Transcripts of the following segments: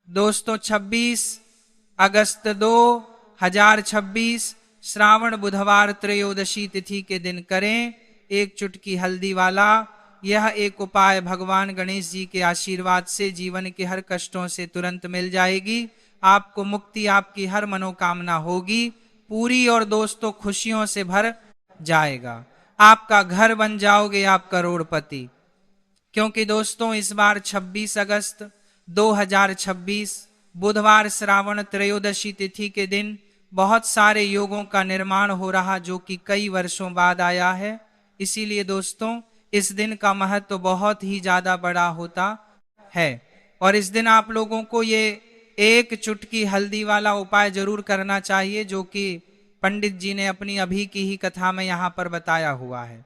दोस्तों 26 अगस्त 2026 श्रावण बुधवार त्रयोदशी तिथि के दिन करें एक चुटकी हल्दी वाला यह एक उपाय भगवान गणेश जी के आशीर्वाद से जीवन के हर कष्टों से तुरंत मिल जाएगी। आपको मुक्ति, आपकी हर मनोकामना होगी पूरी और दोस्तों खुशियों से भर जाएगा। आपका घर बन जाओगे आप करोड़पति। क्योंकि दोस्तों इस बार 26 अगस्त 2026 बुधवार श्रावण त्रयोदशी तिथि के दिन बहुत सारे योगों का निर्माण हो रहा जो कि कई वर्षों बाद आया है। इसीलिए दोस्तों इस दिन का महत्व बहुत ही ज्यादा बड़ा होता है और इस दिन आप लोगों को ये एक चुटकी हल्दी वाला उपाय जरूर करना चाहिए जो कि पंडित जी ने अपनी अभी की ही कथा में यहाँ पर बताया हुआ है।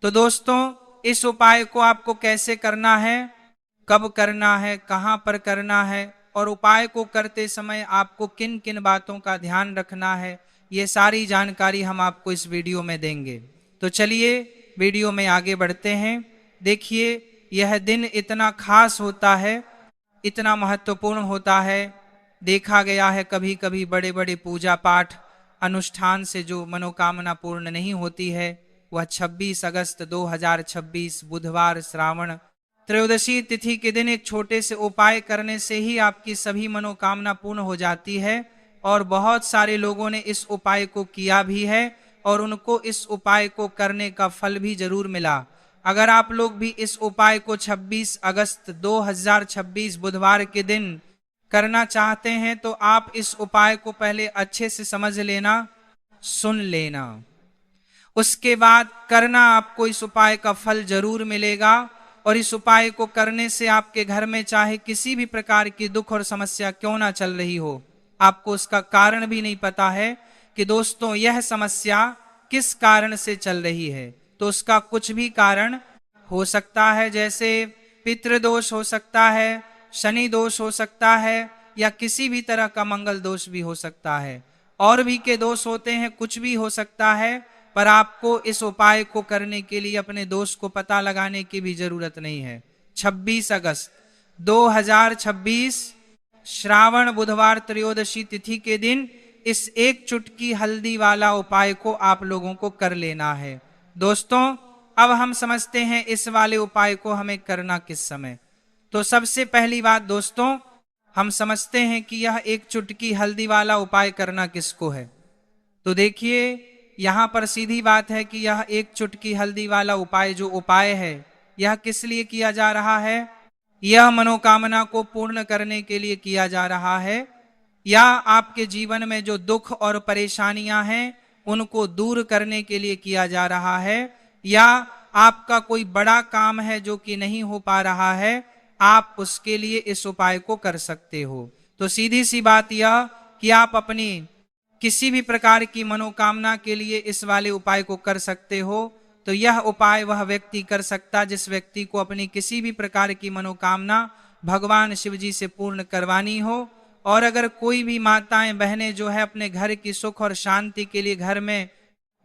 तो दोस्तों इस उपाय को आपको कैसे करना है, कब करना है, कहां पर करना है और उपाय को करते समय आपको किन किन बातों का ध्यान रखना है, ये सारी जानकारी हम आपको इस वीडियो में देंगे। तो चलिए वीडियो में आगे बढ़ते हैं। देखिए यह दिन इतना खास होता है, इतना महत्वपूर्ण होता है। देखा गया है कभी कभी बड़े बड़े पूजा पाठ अनुष्ठान से जो मनोकामना पूर्ण नहीं होती है वह 26 अगस्त 2026 बुधवार श्रावण त्रयोदशी तिथि के दिन एक छोटे से उपाय करने से ही आपकी सभी मनोकामना पूर्ण हो जाती है। और बहुत सारे लोगों ने इस उपाय को किया भी है और उनको इस उपाय को करने का फल भी जरूर मिला। अगर आप लोग भी इस उपाय को 26 अगस्त 2026 बुधवार के दिन करना चाहते हैं तो आप इस उपाय को पहले अच्छे से समझ लेना, सुन लेना, उसके बाद करना। आपको इस उपाय का फल जरूर मिलेगा और इस उपाय को करने से आपके घर में चाहे किसी भी प्रकार की दुख और समस्या क्यों ना चल रही हो, आपको उसका कारण भी नहीं पता है कि दोस्तों यह समस्या किस कारण से चल रही है, तो उसका कुछ भी कारण हो सकता है। जैसे पितृदोष हो सकता है, शनि दोष हो सकता है या किसी भी तरह का मंगल दोष भी हो सकता है, और भी के दोष होते हैं, कुछ भी हो सकता है। पर आपको इस उपाय को करने के लिए अपने दोष को पता लगाने की भी जरूरत नहीं है। 26 अगस्त 2026 श्रावण बुधवार त्रयोदशी तिथि के दिन इस एक चुटकी हल्दी वाला उपाय को आप लोगों को कर लेना है। दोस्तों अब हम समझते हैं इस वाले उपाय को हमें करना किस समय। तो सबसे पहली बात दोस्तों हम समझते हैं कि यह एक चुटकी हल्दी वाला उपाय करना किसको है। तो देखिए यहां पर सीधी बात है कि यह एक चुटकी हल्दी वाला उपाय जो उपाय है यह किस लिए किया जा रहा है। यह मनोकामना को पूर्ण करने के लिए किया जा रहा है, या आपके जीवन में जो दुख और परेशानियां हैं उनको दूर करने के लिए किया जा रहा है, या आपका कोई बड़ा काम है जो कि नहीं हो पा रहा है, आप उसके लिए इस उपाय को कर सकते हो। तो सीधी सी बात यह कि आप अपनी किसी भी प्रकार की मनोकामना के लिए इस वाले उपाय को कर सकते हो। तो यह उपाय वह व्यक्ति कर सकता जिस व्यक्ति को अपनी किसी भी प्रकार की मनोकामना भगवान शिव जी से पूर्ण करवानी हो। और अगर कोई भी माताएं बहनें जो है अपने घर की सुख और शांति के लिए, घर में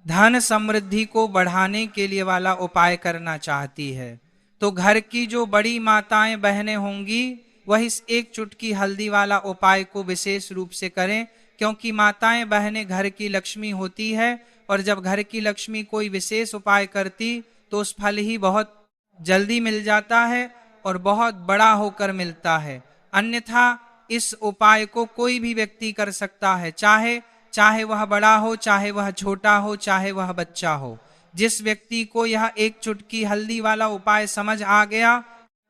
धन समृद्धि को बढ़ाने के लिए वाला उपाय करना चाहती है, तो घर की जो बड़ी माताएं बहनें होंगी वह इस एक चुटकी हल्दी वाला उपाय को विशेष रूप से करें। क्योंकि माताएं बहनें घर की लक्ष्मी होती है और जब घर की लक्ष्मी कोई विशेष उपाय करती तो उस फल ही बहुत जल्दी मिल जाता है और बहुत बड़ा होकर मिलता है। अन्यथा इस उपाय को कोई भी व्यक्ति कर सकता है, चाहे वह बड़ा हो, चाहे वह छोटा हो, चाहे वह बच्चा हो। जिस व्यक्ति को यह एक चुटकी हल्दी वाला उपाय समझ आ गया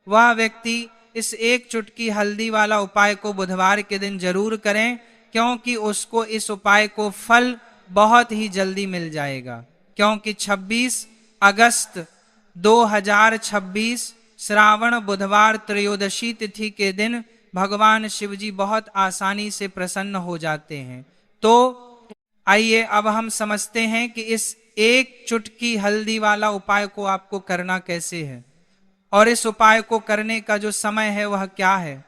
वह व्यक्ति इस एक चुटकी हल्दी वाला उपाय को बुधवार के दिन जरूर करें, क्योंकि उसको इस उपाय को फल बहुत ही जल्दी मिल जाएगा। क्योंकि 26 अगस्त 2026 श्रावण बुधवार त्रयोदशी तिथि के दिन भगवान शिव जी बहुत आसानी से प्रसन्न हो जाते हैं। तो आइए अब हम समझते हैं कि इस एक चुटकी हल्दी वाला उपाय को आपको करना कैसे है और इस उपाय को करने का जो समय है वह क्या है।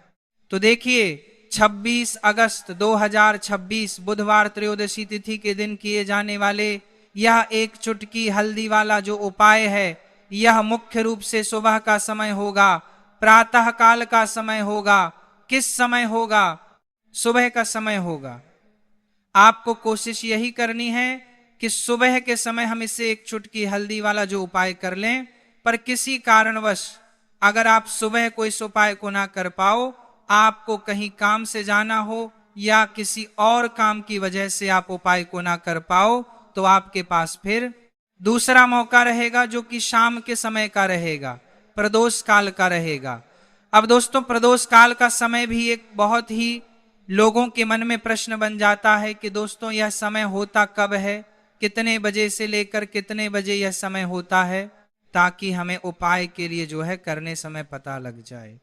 तो देखिए 26 अगस्त 2026 बुधवार त्रयोदशी तिथि के दिन किए जाने वाले यह एक चुटकी हल्दी वाला जो उपाय है यह मुख्य रूप से सुबह का समय होगा, प्रातः काल का समय होगा किस समय होगा? सुबह का समय होगा। आपको कोशिश यही करनी है कि सुबह के समय हम इसे एक चुटकी हल्दी वाला जो उपाय कर लें। पर किसी कारणवश अगर आप सुबह को इस उपाय को ना कर पाओ, आपको कहीं काम से जाना हो या किसी और काम की वजह से आप उपाय को ना कर पाओ, तो आपके पास फिर दूसरा मौका रहेगा, जो कि शाम के समय का रहेगा, प्रदोष काल का रहेगा। अब दोस्तों, प्रदोष काल का समय भी एक बहुत ही लोगों के मन में प्रश्न बन जाता है कि दोस्तों यह समय होता कब है, कितने बजे से लेकर कितने बजे यह समय होता है, ताकि हमें उपाय के लिए जो है करने समय पता लग जाए।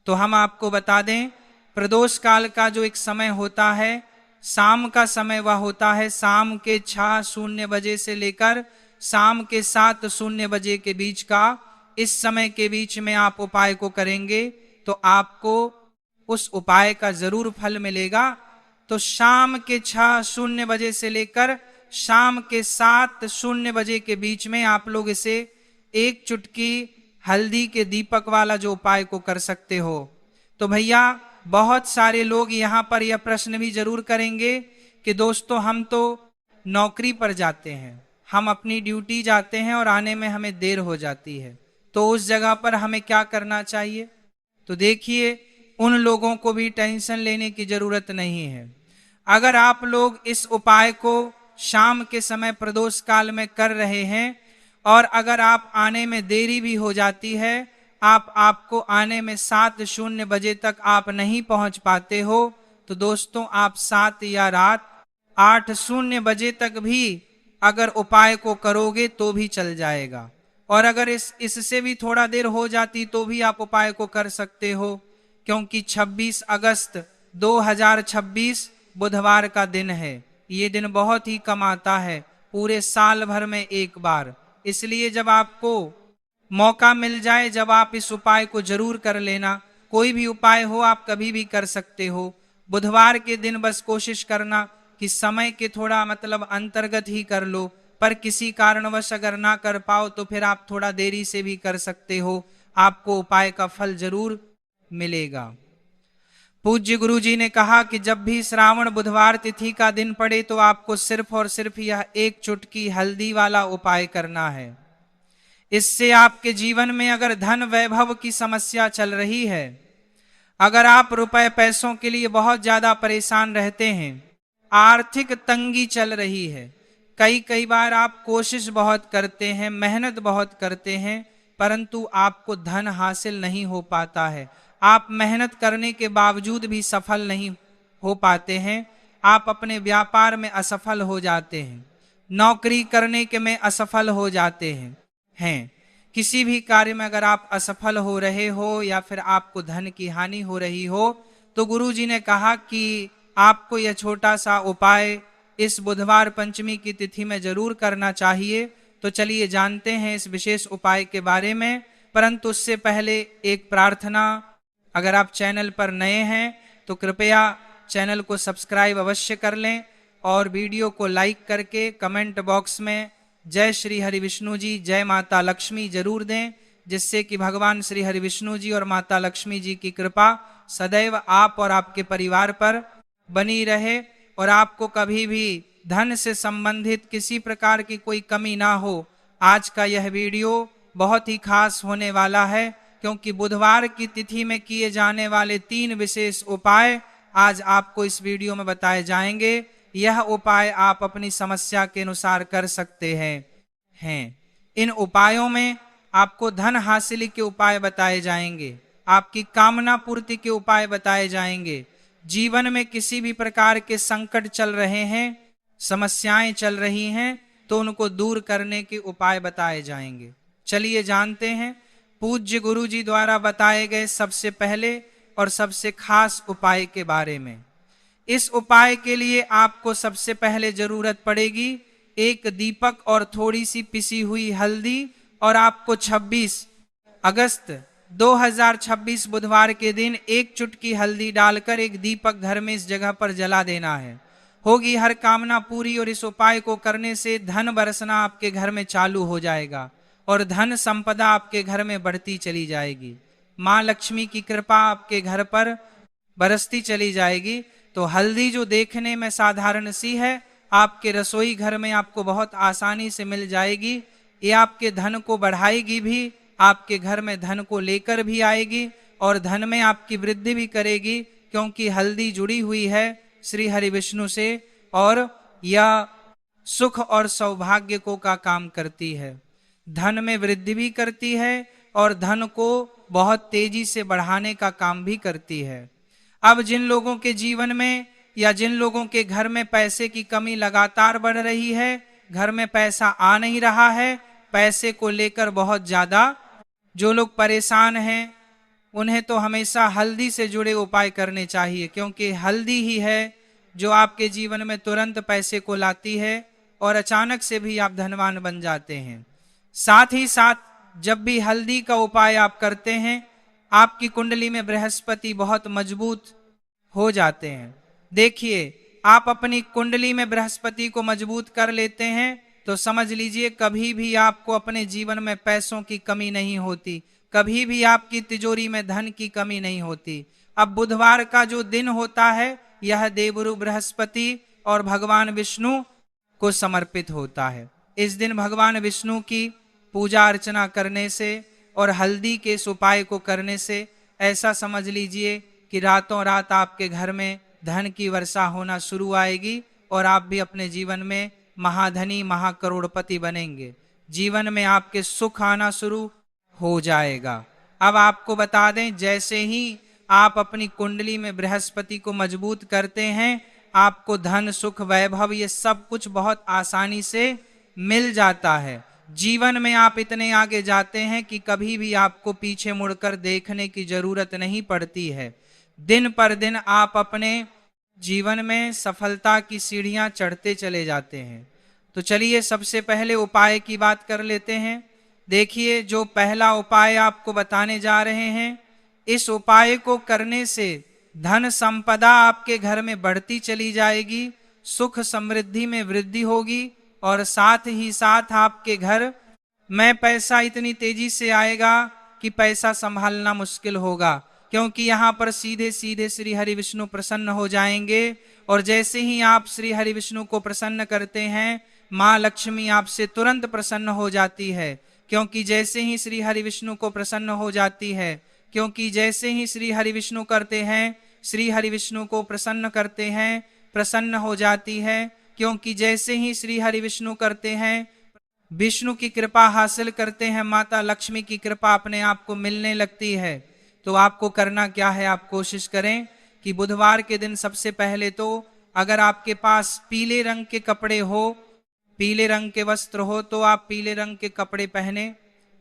तो हम आपको बता दें, प्रदोष काल का जो एक समय होता है, शाम का समय वह होता है शाम के 6:00 बजे से लेकर शाम के 7:00 बजे के बीच का। इस समय के बीच में आप उपाय को करेंगे तो आपको उस उपाय का जरूर फल मिलेगा। तो शाम के 6:00 बजे से लेकर शाम के 7:00 बजे के बीच में आप लोग इसे एक चुटकी हल्दी के दीपक वाला जो उपाय को कर सकते हो। तो भैया, बहुत सारे लोग यहाँ पर यह प्रश्न भी जरूर करेंगे कि दोस्तों हम तो नौकरी पर जाते हैं, हम अपनी ड्यूटी जाते हैं और आने में हमें देर हो जाती है, तो उस जगह पर हमें क्या करना चाहिए? तो देखिए, उन लोगों को भी टेंशन लेने की जरूरत नहीं है। अगर आप लोग इस उपाय को शाम के समय प्रदोष काल में कर रहे हैं और अगर आप आने में देरी भी हो जाती है, आपको आने में 7:00 बजे तक आप नहीं पहुंच पाते हो, तो दोस्तों आप 7 या रात 8:00 बजे तक भी अगर उपाय को करोगे तो भी चल जाएगा। और अगर इससे भी थोड़ा देर हो जाती तो भी आप उपाय को कर सकते हो, क्योंकि 26 अगस्त 2026 बुधवार का दिन है। ये दिन बहुत ही कम आता है, पूरे साल भर में एक बार। इसलिए जब आपको मौका मिल जाए, जब आप इस उपाय को जरूर कर लेना। कोई भी उपाय हो आप कभी भी कर सकते हो। बुधवार के दिन बस कोशिश करना कि समय के थोड़ा मतलब अंतर्गत ही कर लो, पर किसी कारणवश अगर ना कर पाओ तो फिर आप थोड़ा देरी से भी कर सकते हो, आपको उपाय का फल जरूर मिलेगा। पूज्य गुरु जी ने कहा कि जब भी श्रावण बुधवार तिथि का दिन पड़े तो आपको सिर्फ और सिर्फ यह एक चुटकी हल्दी वाला उपाय करना है। इससे आपके जीवन में अगर धन वैभव की समस्या चल रही है, अगर आप रुपए पैसों के लिए बहुत ज्यादा परेशान रहते हैं, आर्थिक तंगी चल रही है, कई बार आप कोशिश बहुत करते हैं, मेहनत बहुत करते हैं, परंतु आपको धन हासिल नहीं हो पाता है, आप मेहनत करने के बावजूद भी सफल नहीं हो पाते हैं, आप अपने व्यापार में असफल हो जाते हैं, नौकरी करने के में असफल हो जाते हैं, किसी भी कार्य में अगर आप असफल हो रहे हो या फिर आपको धन की हानि हो रही हो, तो गुरु जी ने कहा कि आपको यह छोटा सा उपाय इस बुधवार पंचमी की तिथि में जरूर करना चाहिए। तो चलिए जानते हैं इस विशेष उपाय के बारे में, परंतु उससे पहले एक प्रार्थना। अगर आप चैनल पर नए हैं तो कृपया चैनल को सब्सक्राइब अवश्य कर लें और वीडियो को लाइक करके कमेंट बॉक्स में जय श्री हरि विष्णु जी, जय माता लक्ष्मी जरूर दें, जिससे कि भगवान श्री हरि विष्णु जी और माता लक्ष्मी जी की कृपा सदैव आप और आपके परिवार पर बनी रहे और आपको कभी भी धन से संबंधित किसी प्रकार की कोई कमी ना हो। आज का यह वीडियो बहुत ही खास होने वाला है, क्योंकि बुधवार की तिथि में किए जाने वाले 3 विशेष उपाय आज आपको इस वीडियो में बताए जाएंगे। यह उपाय आप अपनी समस्या के अनुसार कर सकते हैं। इन उपायों में आपको धन हासिल के उपाय बताए जाएंगे, आपकी कामना पूर्ति के उपाय बताए जाएंगे, जीवन में किसी भी प्रकार के संकट चल रहे हैं, समस्याएं चल रही हैं, तो उनको दूर करने के उपाय बताए जाएंगे। चलिए जानते हैं पूज्य गुरु जी द्वारा बताए गए सबसे पहले और सबसे खास उपाय के बारे में। इस उपाय के लिए आपको सबसे पहले जरूरत पड़ेगी एक दीपक और थोड़ी सी पिसी हुई हल्दी, और आपको 26 अगस्त 2026 बुधवार के दिन एक चुटकी हल्दी डालकर एक दीपक घर में इस जगह पर जला देना है। होगी हर कामना पूरी और इस उपाय को करने से धन बरसना आपके घर में चालू हो जाएगा और धन संपदा आपके घर में बढ़ती चली जाएगी। माँ लक्ष्मी की कृपा आपके घर पर बरसती चली जाएगी। तो हल्दी जो देखने में साधारण सी है, आपके रसोई घर में आपको बहुत आसानी से मिल जाएगी। ये आपके धन को बढ़ाएगी भी, आपके घर में धन को लेकर भी आएगी और धन में आपकी वृद्धि भी करेगी, क्योंकि हल्दी जुड़ी हुई है श्री हरि विष्णु से और यह सुख और सौभाग्य को का काम करती है। धन में वृद्धि भी करती है और धन को बहुत तेजी से बढ़ाने का काम भी करती है। अब जिन लोगों के जीवन में या जिन लोगों के घर में पैसे की कमी लगातार बढ़ रही है, घर में पैसा आ नहीं रहा है, पैसे को लेकर बहुत ज्यादा जो लोग परेशान हैं, उन्हें तो हमेशा हल्दी से जुड़े उपाय करने चाहिए, क्योंकि हल्दी ही है जो आपके जीवन में तुरंत पैसे को लाती है और अचानक से भी आप धनवान बन जाते हैं। साथ ही साथ जब भी हल्दी का उपाय आप करते हैं, आपकी कुंडली में बृहस्पति बहुत मजबूत हो जाते हैं। देखिए, आप अपनी कुंडली में बृहस्पति को मजबूत कर लेते हैं तो समझ लीजिए कभी भी आपको अपने जीवन में पैसों की कमी नहीं होती, कभी भी आपकी तिजोरी में धन की कमी नहीं होती। अब बुधवार का जो दिन होता है, यह देवगुरु बृहस्पति और भगवान विष्णु को समर्पित होता है। इस दिन भगवान विष्णु की पूजा अर्चना करने से और हल्दी के इस उपाय को करने से ऐसा समझ लीजिए कि रातों रात आपके घर में धन की वर्षा होना शुरू आएगी और आप भी अपने जीवन में महाधनी महाकरोड़पति बनेंगे। जीवन में आपके सुख आना शुरू हो जाएगा। अब आपको बता दें, जैसे ही आप अपनी कुंडली में बृहस्पति को मजबूत करते हैं, आपको धन सुख वैभव ये सब कुछ बहुत आसानी से मिल जाता है। जीवन में आप इतने आगे जाते हैं कि कभी भी आपको पीछे मुड़कर देखने की जरूरत नहीं पड़ती है। दिन पर दिन आप अपने जीवन में सफलता की सीढ़ियां चढ़ते चले जाते हैं। तो चलिए सबसे पहले उपाय की बात कर लेते हैं। देखिए, जो पहला उपाय आपको बताने जा रहे हैं, इस उपाय को करने से धन संपदा आपके घर में बढ़ती चली जाएगी, सुख समृद्धि में वृद्धि होगी और साथ ही साथ आपके घर में पैसा इतनी तेजी से आएगा कि पैसा संभालना मुश्किल होगा, क्योंकि यहाँ पर सीधे सीधे श्री हरि विष्णु प्रसन्न हो जाएंगे। और जैसे ही आप श्री हरि विष्णु को प्रसन्न करते हैं, माँ लक्ष्मी आपसे तुरंत प्रसन्न हो जाती है, क्योंकि जैसे ही श्री हरि विष्णु को प्रसन्न हो जाती है, क्योंकि जैसे ही श्री हरि विष्णु करते हैं, श्री हरि विष्णु को प्रसन्न करते हैं, प्रसन्न हो जाती है, क्योंकि जैसे ही श्री हरि विष्णु करते हैं, विष्णु की कृपा हासिल करते हैं, माता लक्ष्मी की कृपा अपने आप को मिलने लगती है। तो आपको करना क्या है, आप कोशिश करें कि बुधवार के दिन सबसे पहले तो अगर आपके पास पीले रंग के कपड़े हो, पीले रंग के वस्त्र हो, तो आप पीले रंग के कपड़े पहने।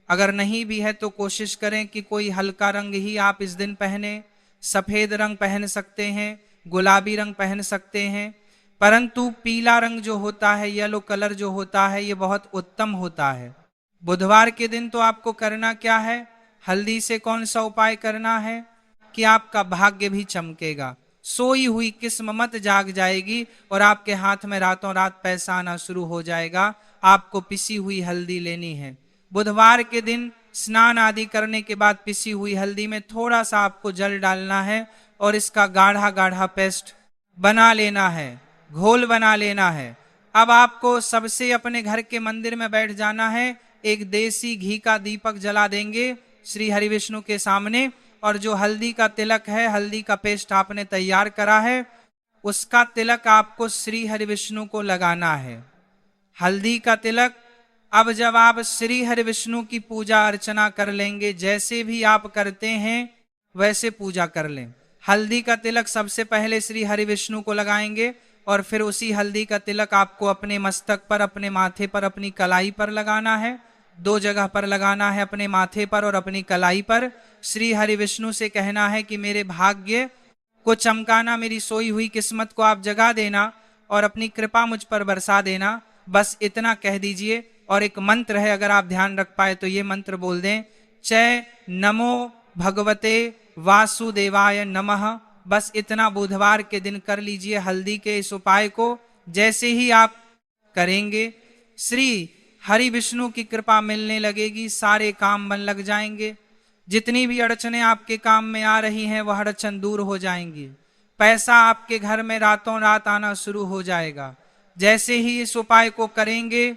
अगर नहीं भी है तो कोशिश करें कि कोई हल्का रंग ही आप इस दिन पहने। सफेद रंग पहन सकते हैं, गुलाबी रंग पहन सकते हैं, परंतु पीला रंग जो होता है, येलो कलर जो होता है, ये बहुत उत्तम होता है। बुधवार के दिन तो आपको करना क्या है, हल्दी से कौन सा उपाय करना है कि आपका भाग्य भी चमकेगा, सोई हुई किस्म मत जाग जाएगी और आपके हाथ में रातों रात पैसा आना शुरू हो जाएगा। आपको पिसी हुई हल्दी लेनी है। बुधवार के दिन स्नान आदि करने के बाद पिसी हुई हल्दी में थोड़ा सा आपको जल डालना है और इसका गाढ़ा गाढ़ा पेस्ट बना लेना है, घोल बना लेना है। अब आपको सबसे अपने घर के मंदिर में बैठ जाना है, एक देसी घी का दीपक जला देंगे श्री हरि विष्णु के सामने, और जो हल्दी का तिलक है, हल्दी का पेस्ट आपने तैयार करा है, उसका तिलक आपको श्री हरि विष्णु को लगाना है। हल्दी का तिलक। अब जब आप श्री हरि विष्णु की पूजा अर्चना कर लेंगे, जैसे भी आप करते हैं वैसे पूजा कर लें। हल्दी का तिलक सबसे पहले श्री हरि विष्णु को लगाएंगे और फिर उसी हल्दी का तिलक आपको अपने मस्तक पर, अपने माथे पर, अपनी कलाई पर लगाना है। 2 जगह पर लगाना है, अपने माथे पर और अपनी कलाई पर। श्री हरि विष्णु से कहना है कि मेरे भाग्य को चमकाना, मेरी सोई हुई किस्मत को आप जगा देना और अपनी कृपा मुझ पर बरसा देना। बस इतना कह दीजिए। और एक मंत्र है, अगर आप ध्यान रख पाए तो ये मंत्र बोल दें, चै नमो भगवते वासुदेवाय नमः। बस इतना बुधवार के दिन कर लीजिए हल्दी के इस उपाय को। जैसे ही आप करेंगे, श्री हरि विष्णु की कृपा मिलने लगेगी, सारे काम बन लग जाएंगे। जितनी भी अड़चने आपके काम में आ रही हैं वह अड़चन दूर हो जाएंगी। पैसा आपके घर में रातों रात आना शुरू हो जाएगा। जैसे ही इस उपाय को करेंगे,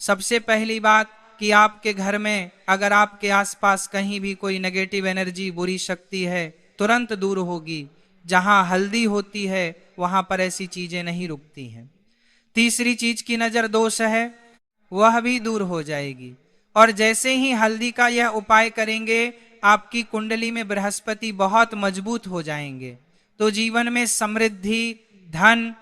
सबसे पहली बात कि आपके घर में अगर आपके आसपास कहीं भी कोई नेगेटिव एनर्जी, बुरी शक्ति है, तुरंत दूर होगी। जहां हल्दी होती है वहां पर ऐसी चीजें नहीं रुकती हैं। तीसरी चीज की नजर दोष है, वह भी दूर हो जाएगी। और जैसे ही हल्दी का यह उपाय करेंगे, आपकी कुंडली में बृहस्पति बहुत मजबूत हो जाएंगे। तो जीवन में समृद्धि, धन,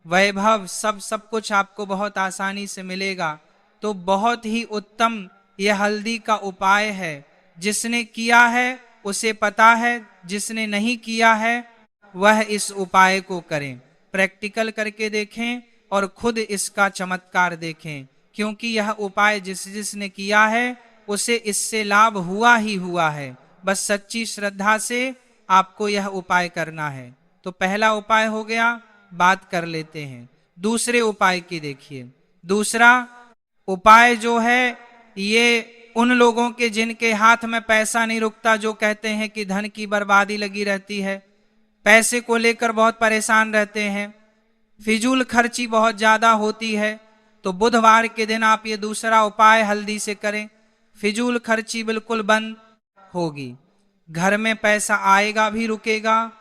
वैभव, सब कुछ आपको बहुत आसानी से मिलेगा। तो बहुत ही उत्तम यह हल्दी का उपाय है। जिसने किया है उसे पता है, जिसने नहीं किया है वह इस उपाय को करें, प्रैक्टिकल करके देखें और खुद इसका चमत्कार देखें। क्योंकि यह उपाय जिसने किया है उसे इससे लाभ हुआ ही हुआ है। बस सच्ची श्रद्धा से आपको यह उपाय करना है। तो पहला उपाय हो गया, बात कर लेते हैं दूसरे उपाय की। देखिए, दूसरा उपाय जो है ये उन लोगों के जिनके हाथ में पैसा नहीं रुकता, जो कहते हैं कि धन की बर्बादी लगी रहती है, पैसे को लेकर बहुत परेशान रहते हैं, फिजूल खर्ची बहुत ज्यादा होती है। तो बुधवार के दिन आप ये दूसरा उपाय हल्दी से करें, फिजूल खर्ची बिल्कुल बंद होगी। घर में पैसा आएगा भी, रुकेगा,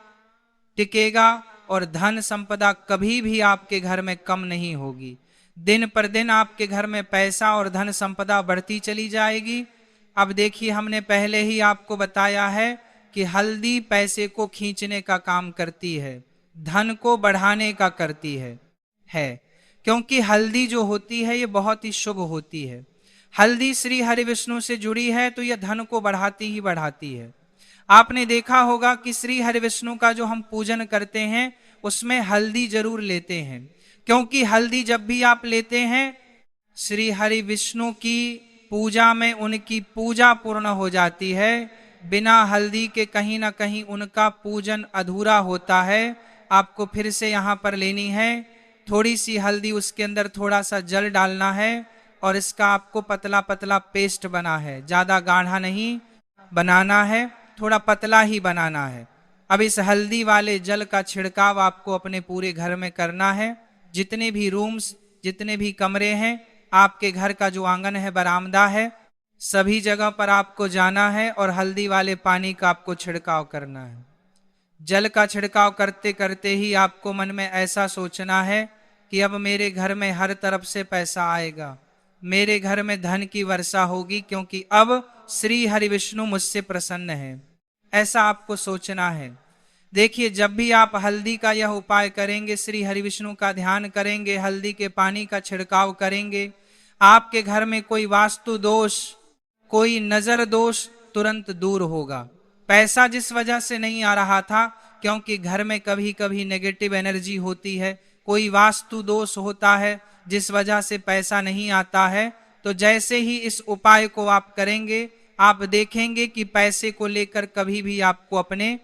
टिकेगा, और धन संपदा कभी भी आपके घर में कम नहीं होगी। दिन पर दिन आपके घर में पैसा और धन संपदा बढ़ती चली जाएगी। अब देखिए, हमने पहले ही आपको बताया है कि हल्दी पैसे को खींचने का काम करती है, धन को बढ़ाने का करती है। क्योंकि हल्दी जो होती है ये बहुत ही शुभ होती है। हल्दी श्री हरि विष्णु से जुड़ी है तो यह धन को बढ़ाती ही बढ़ाती है। आपने देखा होगा कि श्री हरि विष्णु का जो हम पूजन करते हैं उसमें हल्दी जरूर लेते हैं, क्योंकि हल्दी जब भी आप लेते हैं श्री हरि विष्णु की पूजा में उनकी पूजा पूर्ण हो जाती है। बिना हल्दी के कहीं ना कहीं उनका पूजन अधूरा होता है। आपको फिर से यहाँ पर लेनी है थोड़ी सी हल्दी, उसके अंदर थोड़ा सा जल डालना है और इसका आपको पतला पतला पेस्ट बना है, ज्यादा गाढ़ा नहीं बनाना है, थोड़ा पतला ही बनाना है। अब इस हल्दी वाले जल का छिड़काव आपको अपने पूरे घर में करना है। जितने भी रूम्स, जितने भी कमरे हैं, आपके घर का जो आंगन है, बरामदा है, सभी जगह पर आपको जाना है और हल्दी वाले पानी का आपको छिड़काव करना है। जल का छिड़काव करते करते ही आपको मन में ऐसा सोचना है कि अब मेरे घर में हर तरफ से पैसा आएगा, मेरे घर में धन की वर्षा होगी, क्योंकि अब श्री हरि विष्णु मुझसे प्रसन्न है। ऐसा आपको सोचना है। देखिए, जब भी आप हल्दी का यह उपाय करेंगे, श्री हरि विष्णु का ध्यान करेंगे, हल्दी के पानी का छिड़काव करेंगे, आपके घर में कोई वास्तु दोष, कोई नजर दोष तुरंत दूर होगा। पैसा जिस वजह से नहीं आ रहा था, क्योंकि घर में कभी कभी नेगेटिव एनर्जी होती है, कोई वास्तु दोष होता है जिस वजह से पैसा नहीं आता है। तो जैसे ही इस उपाय को आप करेंगे, आप देखेंगे कि पैसे को लेकर कभी भी आपको अपने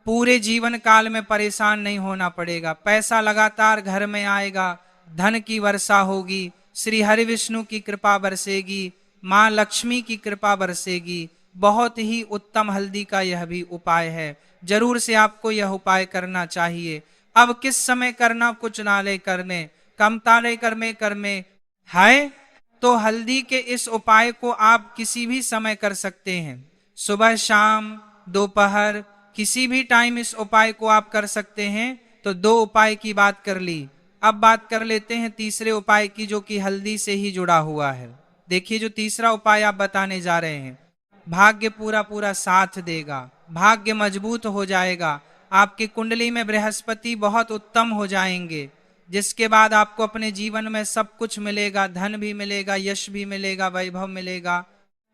पूरे जीवन काल में परेशान नहीं होना पड़ेगा। पैसा लगातार घर में आएगा, धन की वर्षा होगी, श्री हरि विष्णु की कृपा बरसेगी, माँ लक्ष्मी की कृपा बरसेगी। बहुत ही उत्तम हल्दी का यह भी उपाय है, जरूर से आपको यह उपाय करना चाहिए। अब किस समय करना, कुछ नाले करने, कम ताले करमे है। तो हल्दी के इस उपाय को आप किसी भी समय कर सकते हैं, सुबह, शाम, दोपहर, किसी भी टाइम इस उपाय को आप कर सकते हैं। तो दो उपाय की बात कर ली, अब बात कर लेते हैं तीसरे उपाय की, जो कि हल्दी से ही जुड़ा हुआ है। देखिए, जो तीसरा उपाय आप बताने जा रहे हैं, भाग्य पूरा पूरा साथ देगा, भाग्य मजबूत हो जाएगा, आपकी कुंडली में बृहस्पति बहुत उत्तम हो जाएंगे, जिसके बाद आपको अपने जीवन में सब कुछ मिलेगा, धन भी मिलेगा, यश भी मिलेगा, वैभव मिलेगा,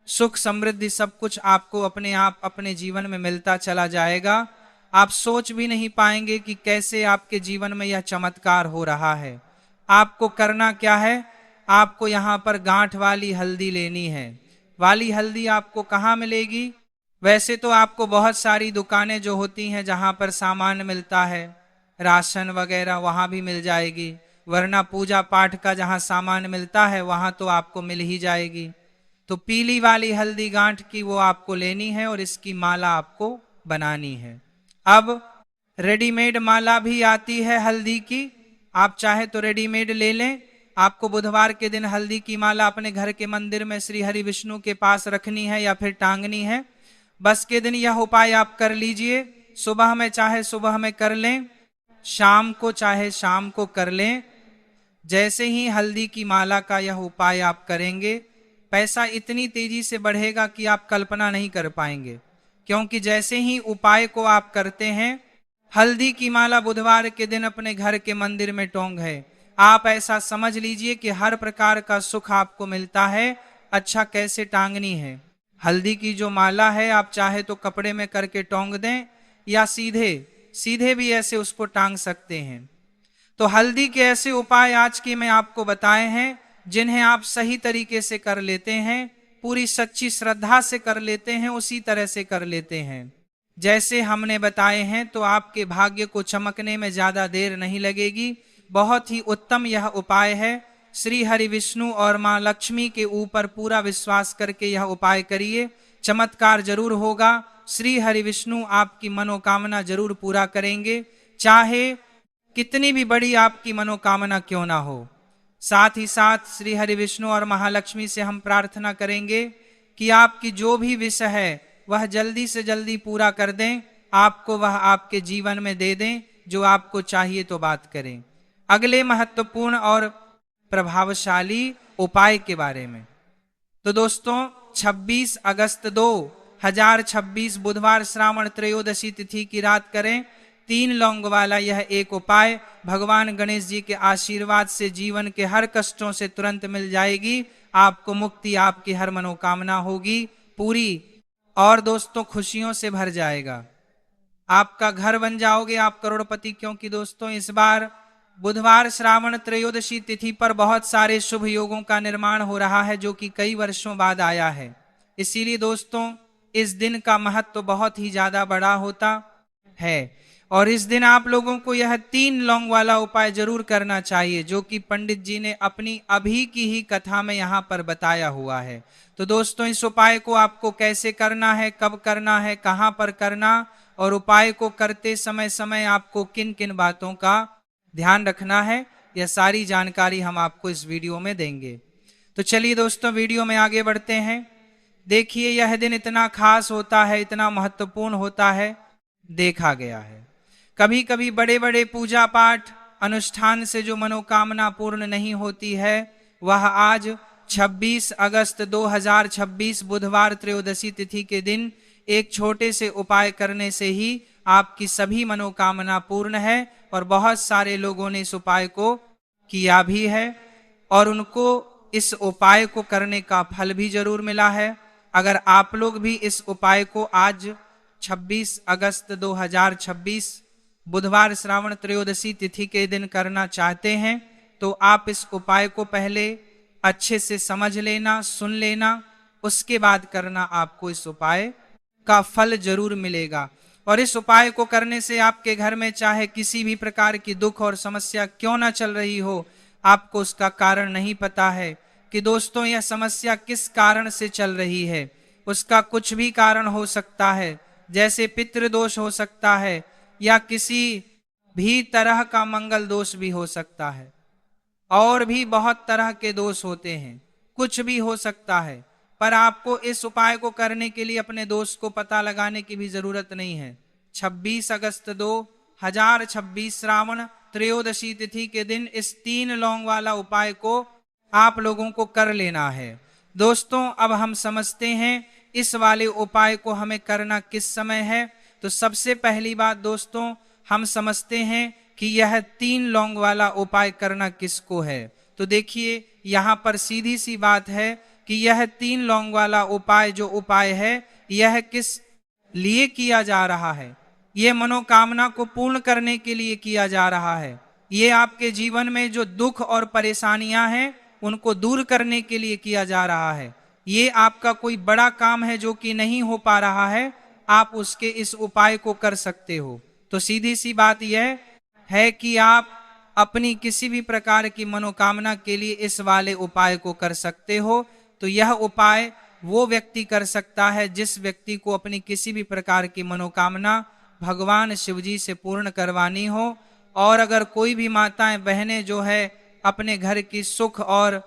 सुख समृद्धि, सब कुछ आपको अपने आप अपने जीवन में मिलता चला जाएगा। आप सोच भी नहीं पाएंगे कि कैसे आपके जीवन में यह चमत्कार हो रहा है। आपको करना क्या है, आपको यहाँ पर गांठ वाली हल्दी लेनी है। वाली हल्दी आपको कहाँ मिलेगी? वैसे तो आपको बहुत सारी दुकानें जो होती हैं जहाँ पर सामान मिलता है, राशन वगैरह, वहाँ भी मिल जाएगी, वरना पूजा पाठ का जहाँ सामान मिलता है वहाँ तो आपको मिल ही जाएगी। तो पीली वाली हल्दी गांठ की वो आपको लेनी है और इसकी माला आपको बनानी है। अब रेडीमेड माला भी आती है हल्दी की, आप चाहे तो रेडीमेड ले लें। आपको बुधवार के दिन हल्दी की माला अपने घर के मंदिर में श्री हरि विष्णु के पास रखनी है या फिर टांगनी है। बस के दिन यह उपाय आप कर लीजिए। सुबह में चाहे सुबह में कर लें, शाम को चाहे शाम को कर लें। जैसे ही हल्दी की माला का यह उपाय आप करेंगे, पैसा इतनी तेजी से बढ़ेगा कि आप कल्पना नहीं कर पाएंगे। क्योंकि जैसे ही उपाय को आप करते हैं, हल्दी की माला बुधवार के दिन अपने घर के मंदिर में टोंग है, आप ऐसा समझ लीजिए कि हर प्रकार का सुख आपको मिलता है। अच्छा, कैसे टांगनी है हल्दी की जो माला है, आप चाहे तो कपड़े में करके टोंग दें या सीधे सीधे भी ऐसे उसको टांग सकते हैं। तो हल्दी के ऐसे उपाय आज के मैं आपको बताए हैं, जिन्हें आप सही तरीके से कर लेते हैं, पूरी सच्ची श्रद्धा से कर लेते हैं, उसी तरह से कर लेते हैं जैसे हमने बताए हैं, तो आपके भाग्य को चमकने में ज्यादा देर नहीं लगेगी। बहुत ही उत्तम यह उपाय है। श्री हरि विष्णु और मां लक्ष्मी के ऊपर पूरा विश्वास करके यह उपाय करिए, चमत्कार जरूर होगा। श्री हरि विष्णु आपकी मनोकामना जरूर पूरा करेंगे, चाहे कितनी भी बड़ी आपकी मनोकामना क्यों ना हो। साथ ही साथ श्री हरि विष्णु और महालक्ष्मी से हम प्रार्थना करेंगे कि आपकी जो भी विषय है वह जल्दी से जल्दी पूरा कर दें, आपको वह आपके जीवन में दे दें जो आपको चाहिए तो बात करें। अगले महत्वपूर्ण और प्रभावशाली उपाय के बारे में, तो दोस्तों 26 अगस्त 2026 बुधवार श्रावण त्रयोदशी तिथि की रात करें 3 लौंग वाला यह एक उपाय। भगवान गणेश जी के आशीर्वाद से जीवन के हर कष्टों से तुरंत मिल जाएगी, आपको मुक्ति, आपकी हर मनोकामना होगी पूरी, और दोस्तों खुशियों से भर जाएगा। आपका घर बन जाओगे आप करोड़पति, क्योंकि दोस्तों इस बार बुधवार श्रावण त्रयोदशी तिथि पर बहुत सारे शुभ योगों का निर्माण हो रहा है, जो कि कई वर्षों बाद आया है। इसीलिए दोस्तों इस दिन का महत्व बहुत ही ज्यादा बड़ा होता है, और इस दिन आप लोगों को यह 3 लौंग वाला उपाय जरूर करना चाहिए, जो कि पंडित जी ने अपनी अभी की ही कथा में यहाँ पर बताया हुआ है। तो दोस्तों इस उपाय को आपको कैसे करना है, कब करना है, कहाँ पर करना, और उपाय को करते समय समय आपको किन किन बातों का ध्यान रखना है, यह सारी जानकारी हम आपको इस वीडियो में देंगे। तो चलिए दोस्तों वीडियो में आगे बढ़ते हैं। देखिए यह दिन इतना खास होता है, इतना महत्वपूर्ण होता है, देखा गया है कभी कभी बड़े बड़े पूजा पाठ अनुष्ठान से जो मनोकामना पूर्ण नहीं होती है, वह आज 26 अगस्त 2026 बुधवार त्रयोदशी तिथि के दिन एक छोटे से उपाय करने से ही आपकी सभी मनोकामना पूर्ण है। और बहुत सारे लोगों ने इस उपाय को किया भी है और उनको इस उपाय को करने का फल भी जरूर मिला है। अगर आप लोग भी इस उपाय को आज 26 अगस्त 2026 बुधवार श्रावण त्रयोदशी तिथि के दिन करना चाहते हैं, तो आप इस उपाय को पहले अच्छे से समझ लेना, सुन लेना, उसके बाद करना, आपको इस उपाय का फल जरूर मिलेगा। और इस उपाय को करने से आपके घर में चाहे किसी भी प्रकार की दुख और समस्या क्यों ना चल रही हो, आपको उसका कारण नहीं पता है कि दोस्तों यह समस्या किस कारण से चल रही है। उसका कुछ भी कारण हो सकता है, जैसे पितृदोष हो सकता है या किसी भी तरह का मंगल दोष भी हो सकता है, और भी बहुत तरह के दोष होते हैं, कुछ भी हो सकता है। पर आपको इस उपाय को करने के लिए अपने दोष को पता लगाने की भी जरूरत नहीं है। 26 अगस्त 2026 श्रावण त्रयोदशी तिथि के दिन इस 3 लौंग वाला उपाय को आप लोगों को कर लेना है। दोस्तों अब हम समझते हैं इस वाले उपाय को हमें करना किस समय है। तो सबसे पहली बात दोस्तों, हम समझते हैं कि यह 3 लौंग वाला उपाय करना किसको है। तो देखिए यहाँ पर सीधी सी बात है कि यह 3 लौंग वाला उपाय जो उपाय है, यह किस लिए किया जा रहा है। यह मनोकामना को पूर्ण करने के लिए किया जा रहा है। ये आपके जीवन में जो दुख और परेशानियां हैं उनको दूर करने के लिए किया जा रहा है। ये आपका कोई बड़ा काम है जो कि नहीं हो पा रहा है, आप उसके इस उपाय को कर सकते हो। तो सीधी सी बात यह है कि आप अपनी किसी भी प्रकार की मनोकामना के लिए इस वाले उपाय को कर सकते हो। तो तो यह उपाय वो व्यक्ति कर सकता है जिस व्यक्ति को अपनी किसी भी प्रकार की मनोकामना भगवान शिवजी से पूर्ण करवानी हो। और अगर कोई भी माताएं बहनें जो है अपने घर की सुख और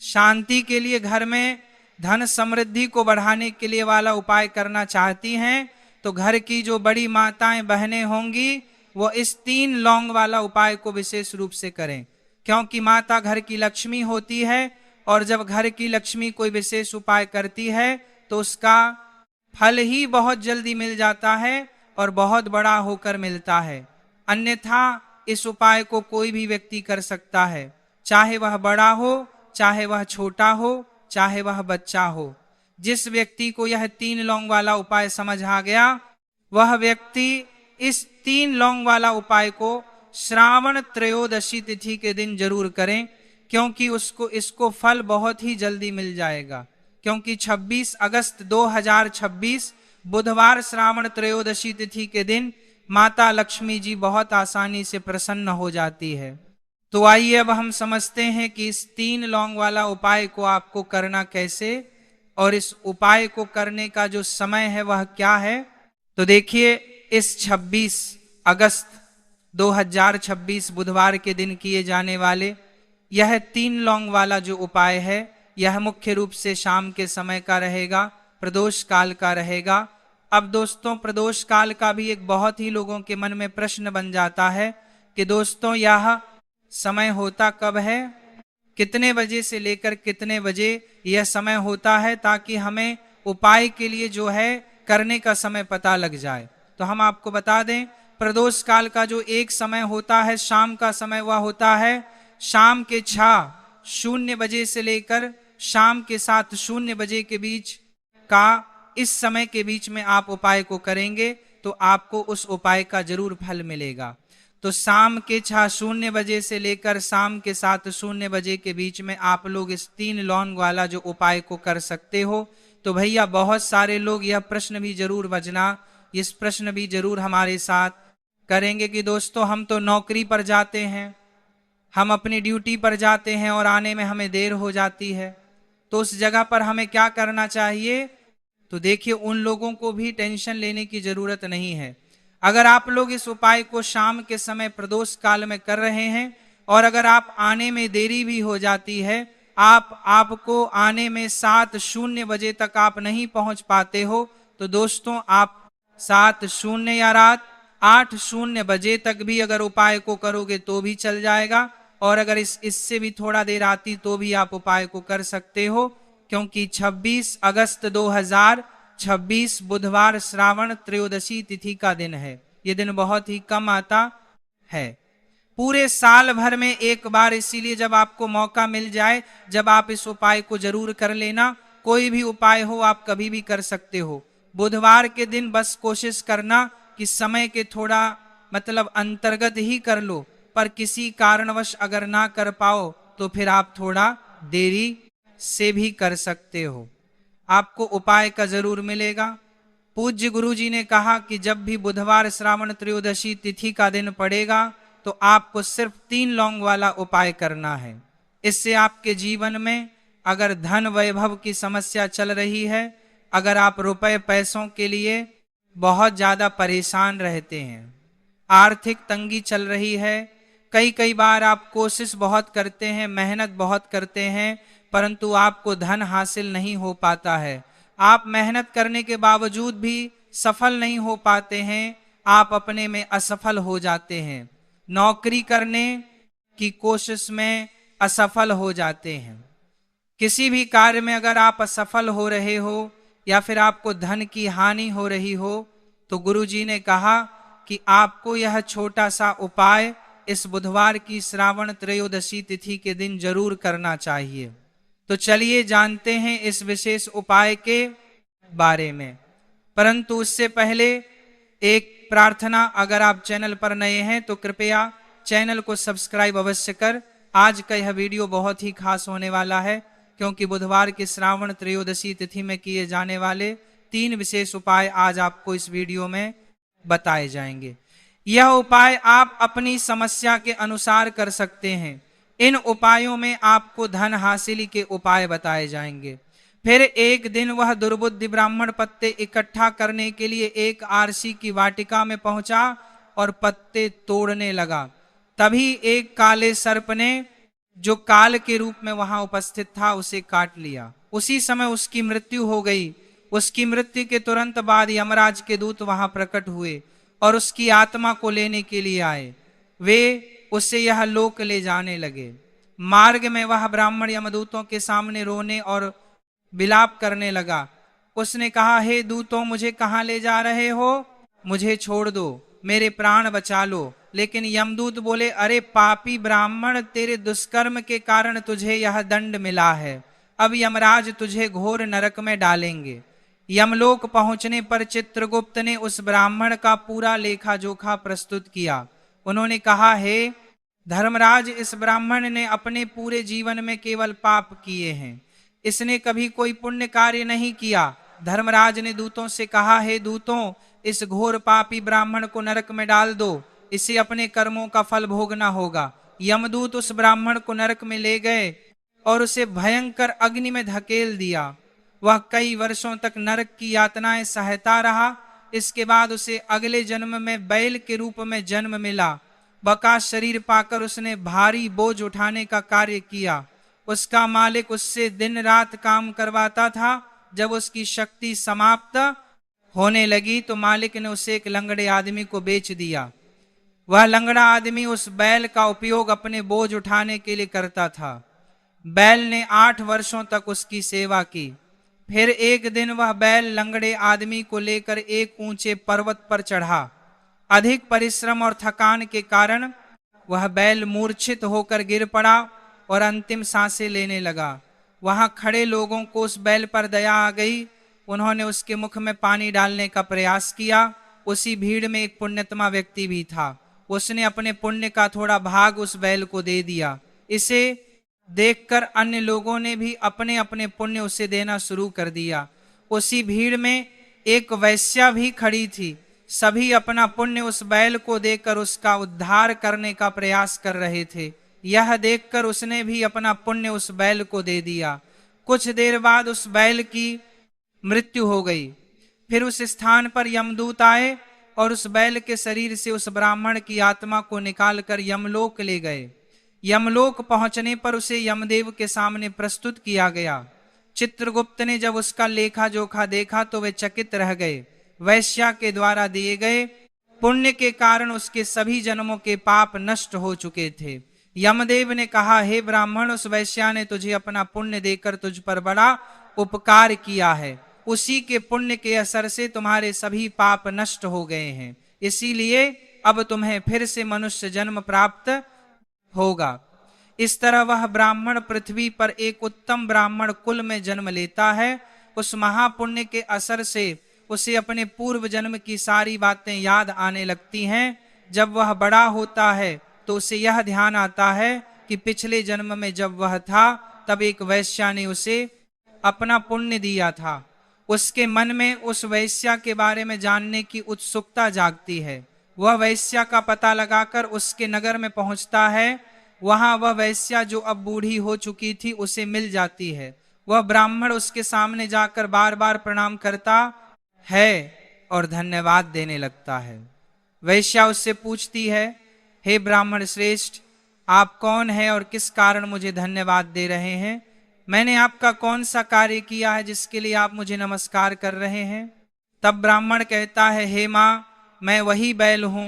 शांति के लिए, घर में धन समृद्धि को बढ़ाने के लिए वाला उपाय करना चाहती हैं, तो घर की जो बड़ी माताएं बहनें होंगी वो इस 3 लौंग वाला उपाय को विशेष रूप से करें, क्योंकि माता घर की लक्ष्मी होती है और जब घर की लक्ष्मी कोई विशेष उपाय करती है तो उसका फल ही बहुत जल्दी मिल जाता है और बहुत बड़ा होकर मिलता है। अन्यथा इस उपाय को कोई भी व्यक्ति कर सकता है, चाहे वह बड़ा हो, चाहे वह छोटा हो, चाहे वह बच्चा हो। जिस व्यक्ति को यह 3 लौंग वाला उपाय समझ आ गया, वह व्यक्ति इस 3 लौंग वाला उपाय को श्रावण त्रयोदशी तिथि के दिन जरूर करें, क्योंकि उसको इसको फल बहुत ही जल्दी मिल जाएगा। क्योंकि 26 अगस्त 2026 बुधवार श्रावण त्रयोदशी तिथि के दिन माता लक्ष्मी जी बहुत आसानी से प्रसन्न हो जाती है। तो आइए अब हम समझते हैं कि इस 3 लौंग वाला उपाय को आपको करना कैसे और इस उपाय को करने का जो समय है वह क्या है। तो देखिए, इस 26 अगस्त 2026 बुधवार के दिन किए जाने वाले यह 3 लौंग वाला जो उपाय है, यह मुख्य रूप से शाम के समय का रहेगा, प्रदोष काल का रहेगा। अब दोस्तों, प्रदोष काल का भी एक बहुत ही लोगों के मन में प्रश्न बन जाता है कि दोस्तों यह समय होता कब है, कितने बजे से लेकर कितने बजे यह समय होता है, ताकि हमें उपाय के लिए जो है करने का समय पता लग जाए। तो हम आपको बता दें, प्रदोष काल का जो एक समय होता है, शाम का समय, वह होता है शाम के 6:00 बजे से लेकर शाम के 7:00 बजे के बीच का। इस समय के बीच में आप उपाय को करेंगे तो आपको उस उपाय का जरूर फल मिलेगा। तो शाम के 6:00 बजे से लेकर शाम के 7:00 बजे के बीच में आप लोग इस 3 लौंग वाला जो उपाय को कर सकते हो। तो भैया बहुत सारे लोग यह प्रश्न भी जरूर बजना, इस प्रश्न भी जरूर हमारे साथ करेंगे कि दोस्तों हम तो नौकरी पर जाते हैं, हम अपनी ड्यूटी पर जाते हैं और आने में हमें देर हो जाती है, तो उस जगह पर हमें क्या करना चाहिए। तो देखिए, उन लोगों को भी टेंशन लेने की जरूरत नहीं है। अगर आप लोग इस उपाय को शाम के समय प्रदोष काल में कर रहे हैं और अगर आप आने में देरी भी हो जाती है, आपको आने में 7:00 बजे तक आप नहीं पहुंच पाते हो, तो दोस्तों आप 7:00 या रात 8:00 बजे तक भी अगर उपाय को करोगे तो भी चल जाएगा। और अगर इससे भी थोड़ा देर आती तो भी आप उपाय को कर सकते हो, क्योंकि 26 अगस्त 2026 बुधवार श्रावण त्रयोदशी तिथि का दिन है। ये दिन बहुत ही कम आता है पूरे साल भर में एक बार, इसीलिए जब आपको मौका मिल जाए, जब आप इस उपाय को जरूर कर लेना। कोई भी उपाय हो आप कभी भी कर सकते हो। बुधवार के दिन बस कोशिश करना कि समय के थोड़ा अंतर्गत ही कर लो, पर किसी कारणवश अगर ना कर पाओ तो फिर आप थोड़ा देरी से भी कर सकते हो, आपको उपाय का जरूर मिलेगा। पूज्य गुरु जी ने कहा कि जब भी बुधवार श्रावण त्रयोदशी तिथि का दिन पड़ेगा तो आपको सिर्फ 3 लौंग वाला उपाय करना है। इससे आपके जीवन में अगर धन वैभव की समस्या चल रही है, अगर आप रुपए पैसों के लिए बहुत ज्यादा परेशान रहते हैं, आर्थिक तंगी चल रही है, कई बार आप कोशिश बहुत करते हैं, मेहनत बहुत करते हैं, परंतु आपको धन हासिल नहीं हो पाता है, आप मेहनत करने के बावजूद भी सफल नहीं हो पाते हैं, आप अपने में असफल हो जाते हैं, नौकरी करने की कोशिश में असफल हो जाते हैं, किसी भी कार्य में अगर आप असफल हो रहे हो या फिर आपको धन की हानि हो रही हो, तो गुरुजी ने कहा कि आपको यह छोटा सा उपाय इस बुधवार की श्रावण त्रयोदशी तिथि के दिन जरूर करना चाहिए। तो चलिए जानते हैं इस विशेष उपाय के बारे में, परंतु उससे पहले एक प्रार्थना, अगर आप चैनल पर नए हैं तो कृपया चैनल को सब्सक्राइब अवश्य कर। आज का यह वीडियो बहुत ही खास होने वाला है, क्योंकि बुधवार की श्रावण त्रयोदशी तिथि में किए जाने वाले 3 विशेष उपाय आज आपको इस वीडियो में बताए जाएंगे। यह उपाय आप अपनी समस्या के अनुसार कर सकते हैं। इन उपायों में आपको धन हासिल के उपाय बताए जाएंगे, फिर एक दिन वह दुर्बुद्धि ब्राह्मण पत्ते इकट्ठा करने के लिए एक आरसी की वाटिका में पहुंचा और पत्ते तोड़ने लगा। तभी एक काले सर्प ने, जो काल के रूप में वहां उपस्थित था, उसे काट लिया। उसी समय उसकी मृत्यु हो गई। उसकी मृत्यु के तुरंत बाद यमराज के दूत वहां प्रकट हुए और उसकी आत्मा को लेने के लिए आए। वे उसे यह लोक ले जाने लगे। मार्ग में वह ब्राह्मण यमदूतों के सामने रोने और विलाप करने लगा। उसने कहा, हे दूतों, मुझे कहां ले जा रहे हो? मुझे छोड़ दो, मेरे प्राण बचा लो। लेकिन यमदूत बोले, अरे पापी ब्राह्मण, तेरे दुष्कर्म के कारण तुझे यह दंड मिला है। अब यमराज तुझे घोर नरक में डालेंगे। यमलोक पहुंचने पर चित्रगुप्त ने उस ब्राह्मण का पूरा लेखा जोखा प्रस्तुत किया। उन्होंने कहा, हे धर्मराज, इस ब्राह्मण ने अपने पूरे जीवन में केवल पाप किए हैं। इसने कभी कोई पुण्य कार्य नहीं किया। धर्मराज ने दूतों से कहा, हे दूतों, इस घोर पापी ब्राह्मण को नरक में डाल दो, इसे अपने कर्मों का फल भोगना होगा। यमदूत उस ब्राह्मण को नरक में ले गए और उसे भयंकर अग्नि में धकेल दिया। वह कई वर्षों तक नरक की यातनाएं सहता रहा। इसके बाद उसे अगले जन्म में बैल के रूप में जन्म मिला। बका शरीर पाकर उसने भारी बोझ उठाने का कार्य किया। उसका मालिक उससे दिन रात काम करवाता था। जब उसकी शक्ति समाप्त होने लगी तो मालिक ने उसे एक लंगड़े आदमी को बेच दिया। वह लंगड़ा आदमी उस बैल का उपयोग अपने बोझ उठाने के लिए करता था। बैल ने 8 वर्षों तक उसकी सेवा की। फिर एक दिन वह बैल लंगड़े आदमी को लेकर एक ऊंचे पर्वत पर चढ़ा। अधिक परिश्रम और थकान के कारण वह बैल मूर्छित होकर गिर पड़ा और अंतिम सांसें लेने लगा। वहां खड़े लोगों को उस बैल पर दया आ गई। उन्होंने उसके मुख में पानी डालने का प्रयास किया। उसी भीड़ में एक पुण्यतमा व्यक्ति भी था। उसने अपने पुण्य का थोड़ा भाग उस बैल को दे दिया। इसे देखकर अन्य लोगों ने भी अपने अपने पुण्य उसे देना शुरू कर दिया। उसी भीड़ में एक वैश्या भी खड़ी थी। सभी अपना पुण्य उस बैल को देकर उसका उद्धार करने का प्रयास कर रहे थे। यह देखकर उसने भी अपना पुण्य उस बैल को दे दिया। कुछ देर बाद उस बैल की मृत्यु हो गई। फिर उस स्थान पर यमदूत आए और उस बैल के शरीर से उस ब्राह्मण की आत्मा को निकालकर यमलोक ले गए। यमलोक पहुंचने पर उसे यमदेव के सामने प्रस्तुत किया गया। चित्रगुप्त ने जब उसका लेखा जोखा देखा तो वे चकित रह गए। वैश्या के द्वारा दिए गए पुण्य के कारण उसके सभी जन्मों के पाप नष्ट हो चुके थे। यमदेव ने कहा, हे ब्राह्मण, उस वैश्या ने तुझे अपना पुण्य देकर तुझ पर बड़ा उपकार किया है। उसी के पुण्य के असर से तुम्हारे सभी पाप नष्ट हो गए हैं। इसीलिए अब तुम्हें फिर से मनुष्य जन्म प्राप्त होगा। इस तरह वह ब्राह्मण पृथ्वी पर एक उत्तम ब्राह्मण कुल में जन्म लेता है। उस महापुण्य के असर से उसे अपने पूर्व जन्म की सारी बातें याद आने लगती हैं। जब वह बड़ा होता है तो उसे यह ध्यान आता है कि पिछले जन्म में जब वह था तब एक वैश्या ने उसे अपना पुण्य दिया था। उसके मन में उस वैश्या के बारे में जानने की उत्सुकता जागती है। वह वैश्या का पता लगाकर उसके नगर में पहुंचता है। वहां वह वैश्या, जो अब बूढ़ी हो चुकी थी, उसे मिल जाती है। वह ब्राह्मण उसके सामने जाकर बार बार प्रणाम करता है और धन्यवाद देने लगता है। वैश्या उससे पूछती है, हे ब्राह्मण श्रेष्ठ, आप कौन हैं और किस कारण मुझे धन्यवाद दे रहे हैं? मैंने आपका कौन सा कार्य किया है जिसके लिए आप मुझे नमस्कार कर रहे हैं? तब ब्राह्मण कहता है, हे माँ, मैं वही बैल हूं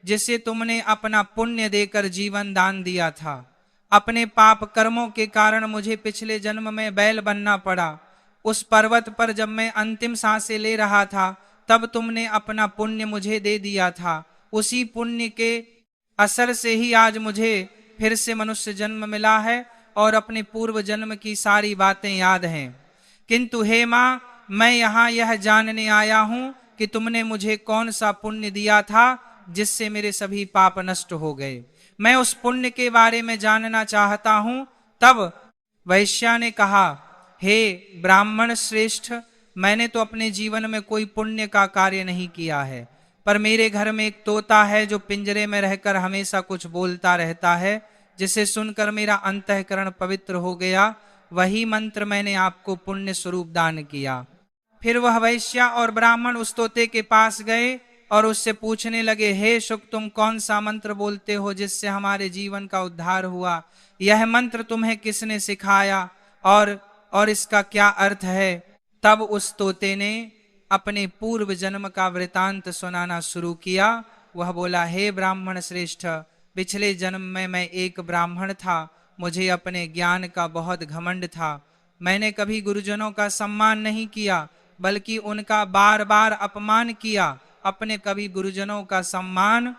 जिसे तुमने अपना पुण्य देकर जीवन दान दिया था। अपने पाप कर्मों के कारण मुझे पिछले जन्म में बैल बनना पड़ा। उस पर्वत पर जब मैं अंतिम सांसें ले रहा था तब तुमने अपना पुण्य मुझे दे दिया था। उसी पुण्य के असर से ही आज मुझे फिर से मनुष्य जन्म मिला है और अपने पूर्व जन्म की सारी बातें याद हैं। किंतु हे माँ, मैं यहाँ यह जानने आया हूँ कि तुमने मुझे कौन सा पुण्य दिया था जिससे मेरे सभी पाप नष्ट हो गए। मैं उस पुण्य के बारे में जानना चाहता हूँ। तब वैश्या ने कहा, हे ब्राह्मण श्रेष्ठ, मैंने तो अपने जीवन में कोई पुण्य का कार्य नहीं किया है, पर मेरे घर में एक तोता है जो पिंजरे में रहकर हमेशा कुछ बोलता रहता है, जिसे सुनकर मेरा अंतःकरण पवित्र हो गया। वही मंत्र मैंने आपको पुण्य स्वरूप दान किया। फिर वह वैश्या और ब्राह्मण उस तोते के पास गए और उससे पूछने लगे, हे शुक, तुम कौन सा मंत्र बोलते हो जिससे हमारे जीवन का उद्धार हुआ? यह मंत्र तुम्हें किसने सिखाया और इसका क्या अर्थ है? तब उस तोते ने अपने पूर्व जन्म का वृतांत सुनाना शुरू किया। वह बोला, हे ब्राह्मण श्रेष्ठ, पिछले जन्म में मैं एक ब्राह्मण था। मुझे अपने ज्ञान का बहुत घमंड था। मैंने कभी गुरुजनों का सम्मान नहीं किया, बल्कि उनका बार बार अपमान किया। अपने कभी गुरुजनों का सम्मान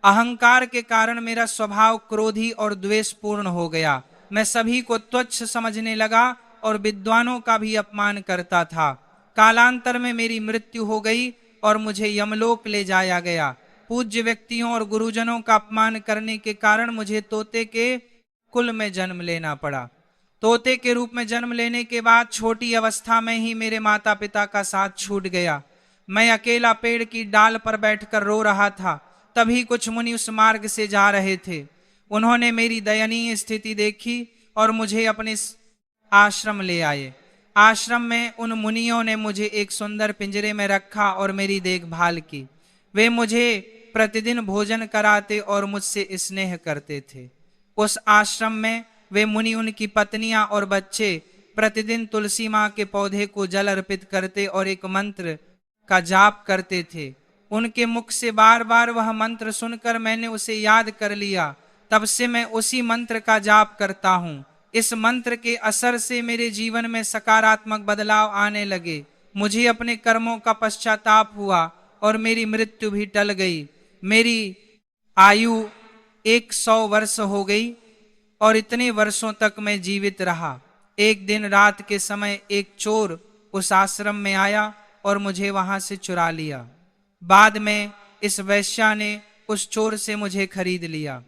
अहंकार के कारण मेरा स्वभाव क्रोधी और द्वेषपूर्ण हो गया। मैं सभी को तुच्छ समझने लगा और विद्वानों का भी अपमान करता था। कालांतर में मेरी मृत्यु हो गई और मुझे यमलोक ले जाया गया। पूज्य व्यक्तियों और गुरुजनों का अपमान करने के कारण मुझे तोते के कुल में जन्म लेना पड़ा। तोते के रूप में जन्म लेने के बाद छोटी अवस्था में ही मेरे माता पिता का साथ छूट गया। मैं अकेला पेड़ की डाल पर बैठकर रो रहा था। तभी कुछ मुनि उस मार्ग से जा रहे थे। उन्होंने मेरी दयनीय स्थिति देखी और मुझे अपने आश्रम ले आए। आश्रम में उन मुनियों ने मुझे एक सुंदर पिंजरे में रखा और मेरी देखभाल की। वे मुझे प्रतिदिन भोजन कराते और मुझसे स्नेह करते थे। उस आश्रम में वे मुनि, उनकी पत्नियां और बच्चे प्रतिदिन तुलसी माँ के पौधे को जल अर्पित करते और एक मंत्र का जाप करते थे। उनके मुख से बार बार वह मंत्र सुनकर मैंने उसे याद कर लिया। तब से मैं उसी मंत्र का जाप करता हूँ। इस मंत्र के असर से मेरे जीवन में सकारात्मक बदलाव आने लगे। मुझे अपने कर्मों का पश्चाताप हुआ और मेरी मृत्यु भी टल गई। मेरी आयु 100 वर्ष हो गई और इतने वर्षों तक मैं जीवित रहा। एक दिन रात के समय एक चोर उस आश्रम में आया और मुझे वहां से चुरा लिया। बाद में इस वैश्या ने उस चोर से मुझे खरीद लिया।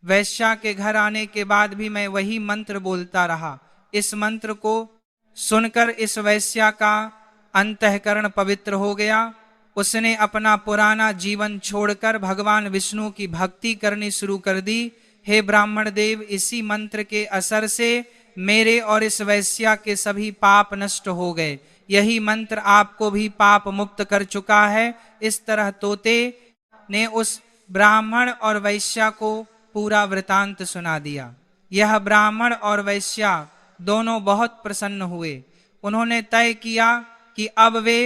वैश्या के घर आने के बाद भी मैं वही मंत्र बोलता रहा। इस मंत्र को सुनकर इस वैश्या का अंतःकरण पवित्र हो गया। उसने अपना पुराना जीवन छोड़कर भगवान विष्णु की भक्ति करनी शुरू कर दी। हे ब्राह्मण देव, इसी मंत्र के असर से मेरे और इस वैश्या के सभी पाप नष्ट हो गए। यही मंत्र आपको भी पाप मुक्त कर चुका है। इस तरह तोते ने उस ब्राह्मण और वैश्या को पूरा वृतांत सुना दिया। यह ब्राह्मण और वैश्या दोनों बहुत प्रसन्न हुए। उन्होंने तय किया कि अब वे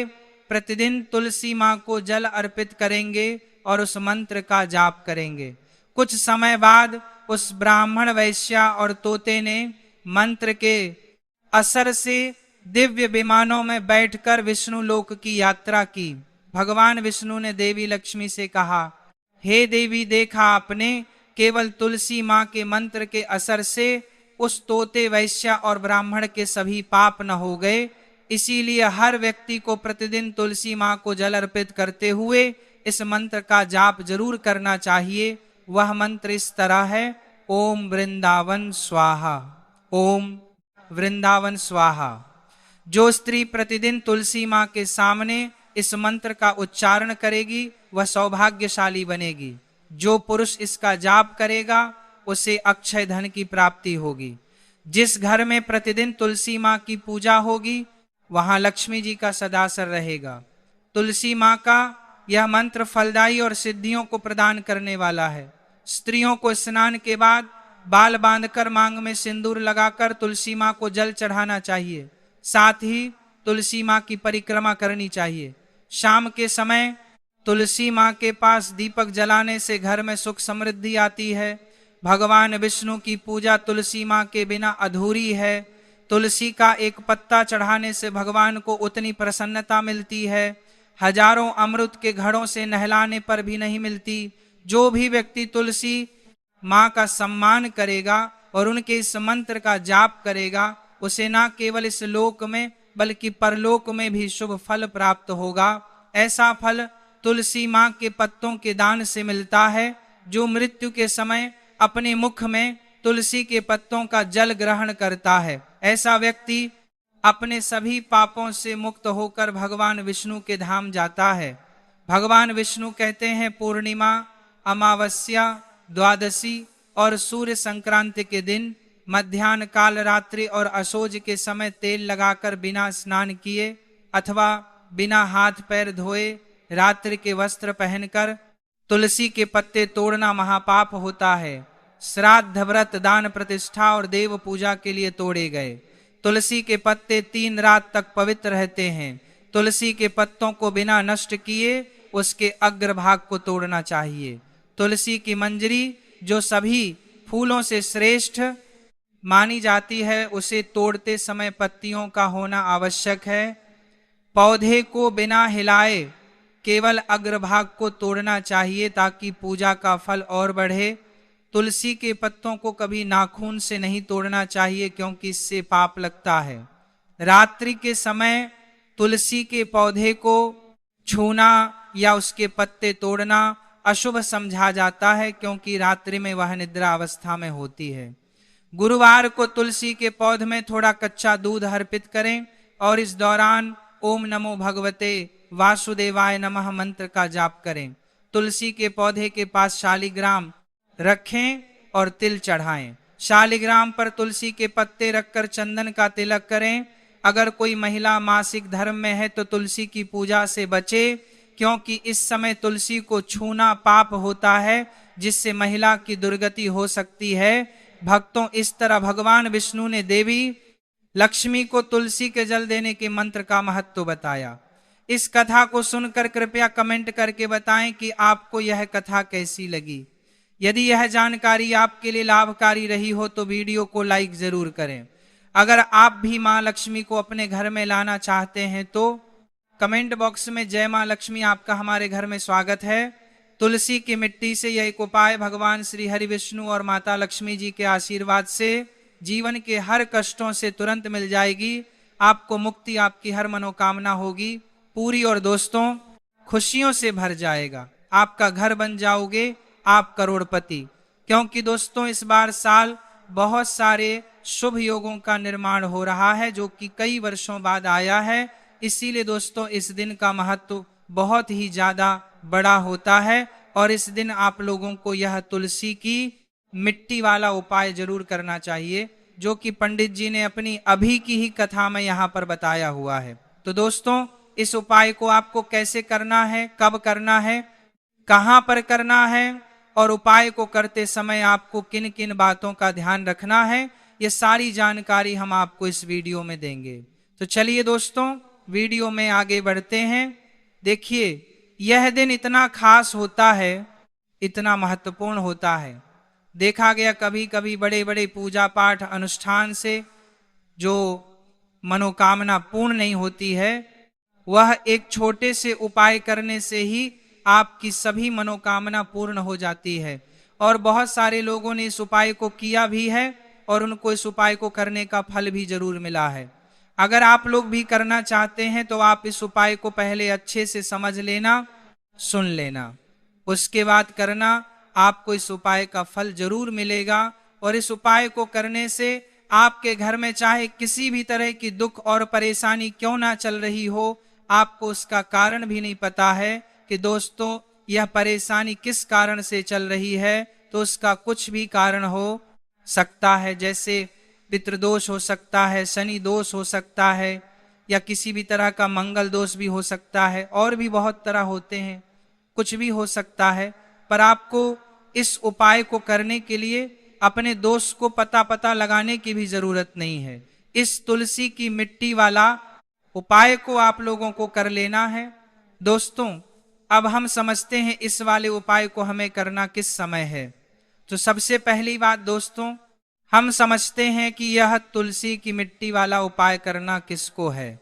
प्रतिदिन तुलसी माँ को जल अर्पित करेंगे और उस मंत्र का जाप करेंगे। कुछ समय बाद उस ब्राह्मण, वैश्या और तोते ने मंत्र के असर से दिव्य विमानों में बैठकर विष्णु लोक की यात्रा की। भगवान विष्णु ने देवी लक्ष्मी से कहा, हे देवी, देखा आपने, केवल तुलसी माँ के मंत्र के असर से उस तोते, वैश्या और ब्राह्मण के सभी पाप न हो गए। इसीलिए हर व्यक्ति को प्रतिदिन तुलसी माँ को जल अर्पित करते हुए इस मंत्र का जाप जरूर करना चाहिए। वह मंत्र इस तरह है, ओम वृंदावन स्वाहा, ओम वृंदावन स्वाहा। जो स्त्री प्रतिदिन तुलसी माँ के सामने इस मंत्र का उच्चारण करेगी वह सौभाग्यशाली बनेगी। जो पुरुष इसका जाप करेगा उसे अक्षय धन की प्राप्ति होगी। जिस घर में प्रतिदिन तुलसी माँ की पूजा होगी वहां लक्ष्मी जी का सदासर रहेगा। तुलसी माँ का यह मंत्र फलदायी और सिद्धियों को प्रदान करने वाला है। स्त्रियों को स्नान के बाद बाल बांधकर मांग में सिंदूर लगाकर तुलसी माँ को जल चढ़ाना चाहिए। साथ ही तुलसी माँ की परिक्रमा करनी चाहिए। शाम के समय तुलसी माँ के पास दीपक जलाने से घर में सुख समृद्धि आती है। भगवान विष्णु की पूजा तुलसी माँ के बिना अधूरी है। तुलसी का एक पत्ता चढ़ाने से भगवान को उतनी प्रसन्नता मिलती है, हजारों अमृत के घड़ों से नहलाने पर भी नहीं मिलती। जो भी व्यक्ति तुलसी माँ का सम्मान करेगा और उनके इस मंत्र का जाप करेगा उसे न केवल इस लोक में बल्कि परलोक में भी शुभ फल प्राप्त होगा। ऐसा फल तुलसी माँ के पत्तों के दान से मिलता है। जो मृत्यु के समय अपने मुख में तुलसी के पत्तों का जल ग्रहण करता है, ऐसा व्यक्ति अपने सभी पापों से मुक्त होकर भगवान विष्णु के धाम जाता है। भगवान विष्णु कहते हैं, पूर्णिमा, अमावस्या, द्वादशी और सूर्य संक्रांति के दिन मध्याह्न काल, रात्रि और असोज के समय तेल लगाकर बिना स्नान किए अथवा बिना हाथ पैर धोए रात्रि के वस्त्र पहनकर तुलसी के पत्ते तोड़ना महापाप होता है। श्राद्ध, व्रत, दान, प्रतिष्ठा और देव पूजा के लिए तोड़े गए। तुलसी के पत्ते 3 रात तक पवित्र रहते हैं। तुलसी के पत्तों को बिना नष्ट किए उसके अग्रभाग को तोड़ना चाहिए। तुलसी की मंजरी जो सभी फूलों से श्रेष्ठ मानी जाती है, उसे तोड़ते समय पत्तियों का होना आवश्यक है। पौधे को बिना हिलाए केवल अग्रभाग को तोड़ना चाहिए ताकि पूजा का फल और बढ़े। तुलसी के पत्तों को कभी नाखून से नहीं तोड़ना चाहिए क्योंकि इससे पाप लगता है। रात्रि के समय तुलसी के पौधे को छूना या उसके पत्ते तोड़ना अशुभ समझा जाता है क्योंकि रात्रि में वह निद्रा अवस्था में होती है। गुरुवार को तुलसी के पौधे में थोड़ा कच्चा दूध अर्पित करें और इस दौरान ओम नमो भगवते वासुदेवाय नमः मंत्र का जाप करें। तुलसी के पौधे के पास शालिग्राम रखें और तिल चढ़ाएं। शालिग्राम पर तुलसी के पत्ते रखकर चंदन का तिलक करें। अगर कोई महिला मासिक धर्म में है तो तुलसी की पूजा से बचे क्योंकि इस समय तुलसी को छूना पाप होता है जिससे महिला की दुर्गति हो सकती है। भक्तों, इस तरह भगवान विष्णु ने देवी लक्ष्मी को तुलसी के जल देने के मंत्र का महत्व बताया। इस कथा को सुनकर कृपया कमेंट करके बताएं कि आपको यह कथा कैसी लगी। यदि यह जानकारी आपके लिए लाभकारी रही हो तो वीडियो को लाइक जरूर करें। अगर आप भी मां लक्ष्मी को अपने घर में लाना चाहते हैं तो कमेंट बॉक्स में जय मां लक्ष्मी, आपका हमारे घर में स्वागत है। तुलसी की मिट्टी से यह एक उपाय भगवान श्री हरि विष्णु और माता लक्ष्मी जी के आशीर्वाद से जीवन के हर कष्टों से तुरंत मिल जाएगी। आपको मुक्ति, आपकी हर मनोकामना होगी पूरी और दोस्तों खुशियों से भर जाएगा। आपका घर बन जाओगे आप करोड़पति, क्योंकि दोस्तों इस बार साल बहुत सारे शुभ योगों का निर्माण हो रहा है जो कि कई वर्षों बाद आया है। इसीलिए दोस्तों इस दिन का महत्व बहुत ही ज्यादा बड़ा होता है और इस दिन आप लोगों को यह तुलसी की मिट्टी वाला उपाय जरूर करना चाहिए जो कि पंडित जी ने अपनी अभी की ही कथा में यहाँ पर बताया हुआ है। तो दोस्तों इस उपाय को आपको कैसे करना है, कब करना है, कहां पर करना है और उपाय को करते समय आपको किन किन बातों का ध्यान रखना है, ये सारी जानकारी हम आपको इस वीडियो में देंगे। तो चलिए दोस्तों वीडियो में आगे बढ़ते हैं। देखिए यह दिन इतना खास होता है, इतना महत्वपूर्ण होता है। देखा गया कभी कभी बड़े बड़े पूजा पाठ अनुष्ठान से जो मनोकामना पूर्ण नहीं होती है, वह एक छोटे से उपाय करने से ही आपकी सभी मनोकामना पूर्ण हो जाती है। और बहुत सारे लोगों ने इस उपाय को किया भी है और उनको इस उपाय को करने का फल भी जरूर मिला है। अगर आप लोग भी करना चाहते हैं तो आप इस उपाय को पहले अच्छे से समझ लेना, सुन लेना, उसके बाद करना। आपको इस उपाय का फल जरूर मिलेगा और इस उपाय को करने से आपके घर में चाहे किसी भी तरह की दुख और परेशानी क्यों ना चल रही हो, आपको उसका कारण भी नहीं पता है कि दोस्तों यह परेशानी किस कारण से चल रही है, तो उसका कुछ भी कारण हो सकता है। जैसे पितृदोष हो सकता है, शनि दोष हो सकता है, या किसी भी तरह का मंगल दोष भी हो सकता है, और भी बहुत तरह होते हैं, कुछ भी हो सकता है। पर आपको इस उपाय को करने के लिए अपने दोष को पता लगाने की भी जरूरत नहीं है। इस तुलसी की मिट्टी वाला उपाय को आप लोगों को कर लेना है। दोस्तों अब हम समझते हैं इस वाले उपाय को हमें करना किस समय है। तो सबसे पहली बात दोस्तों, हम समझते हैं कि यह तुलसी की मिट्टी वाला उपाय करना किसको है।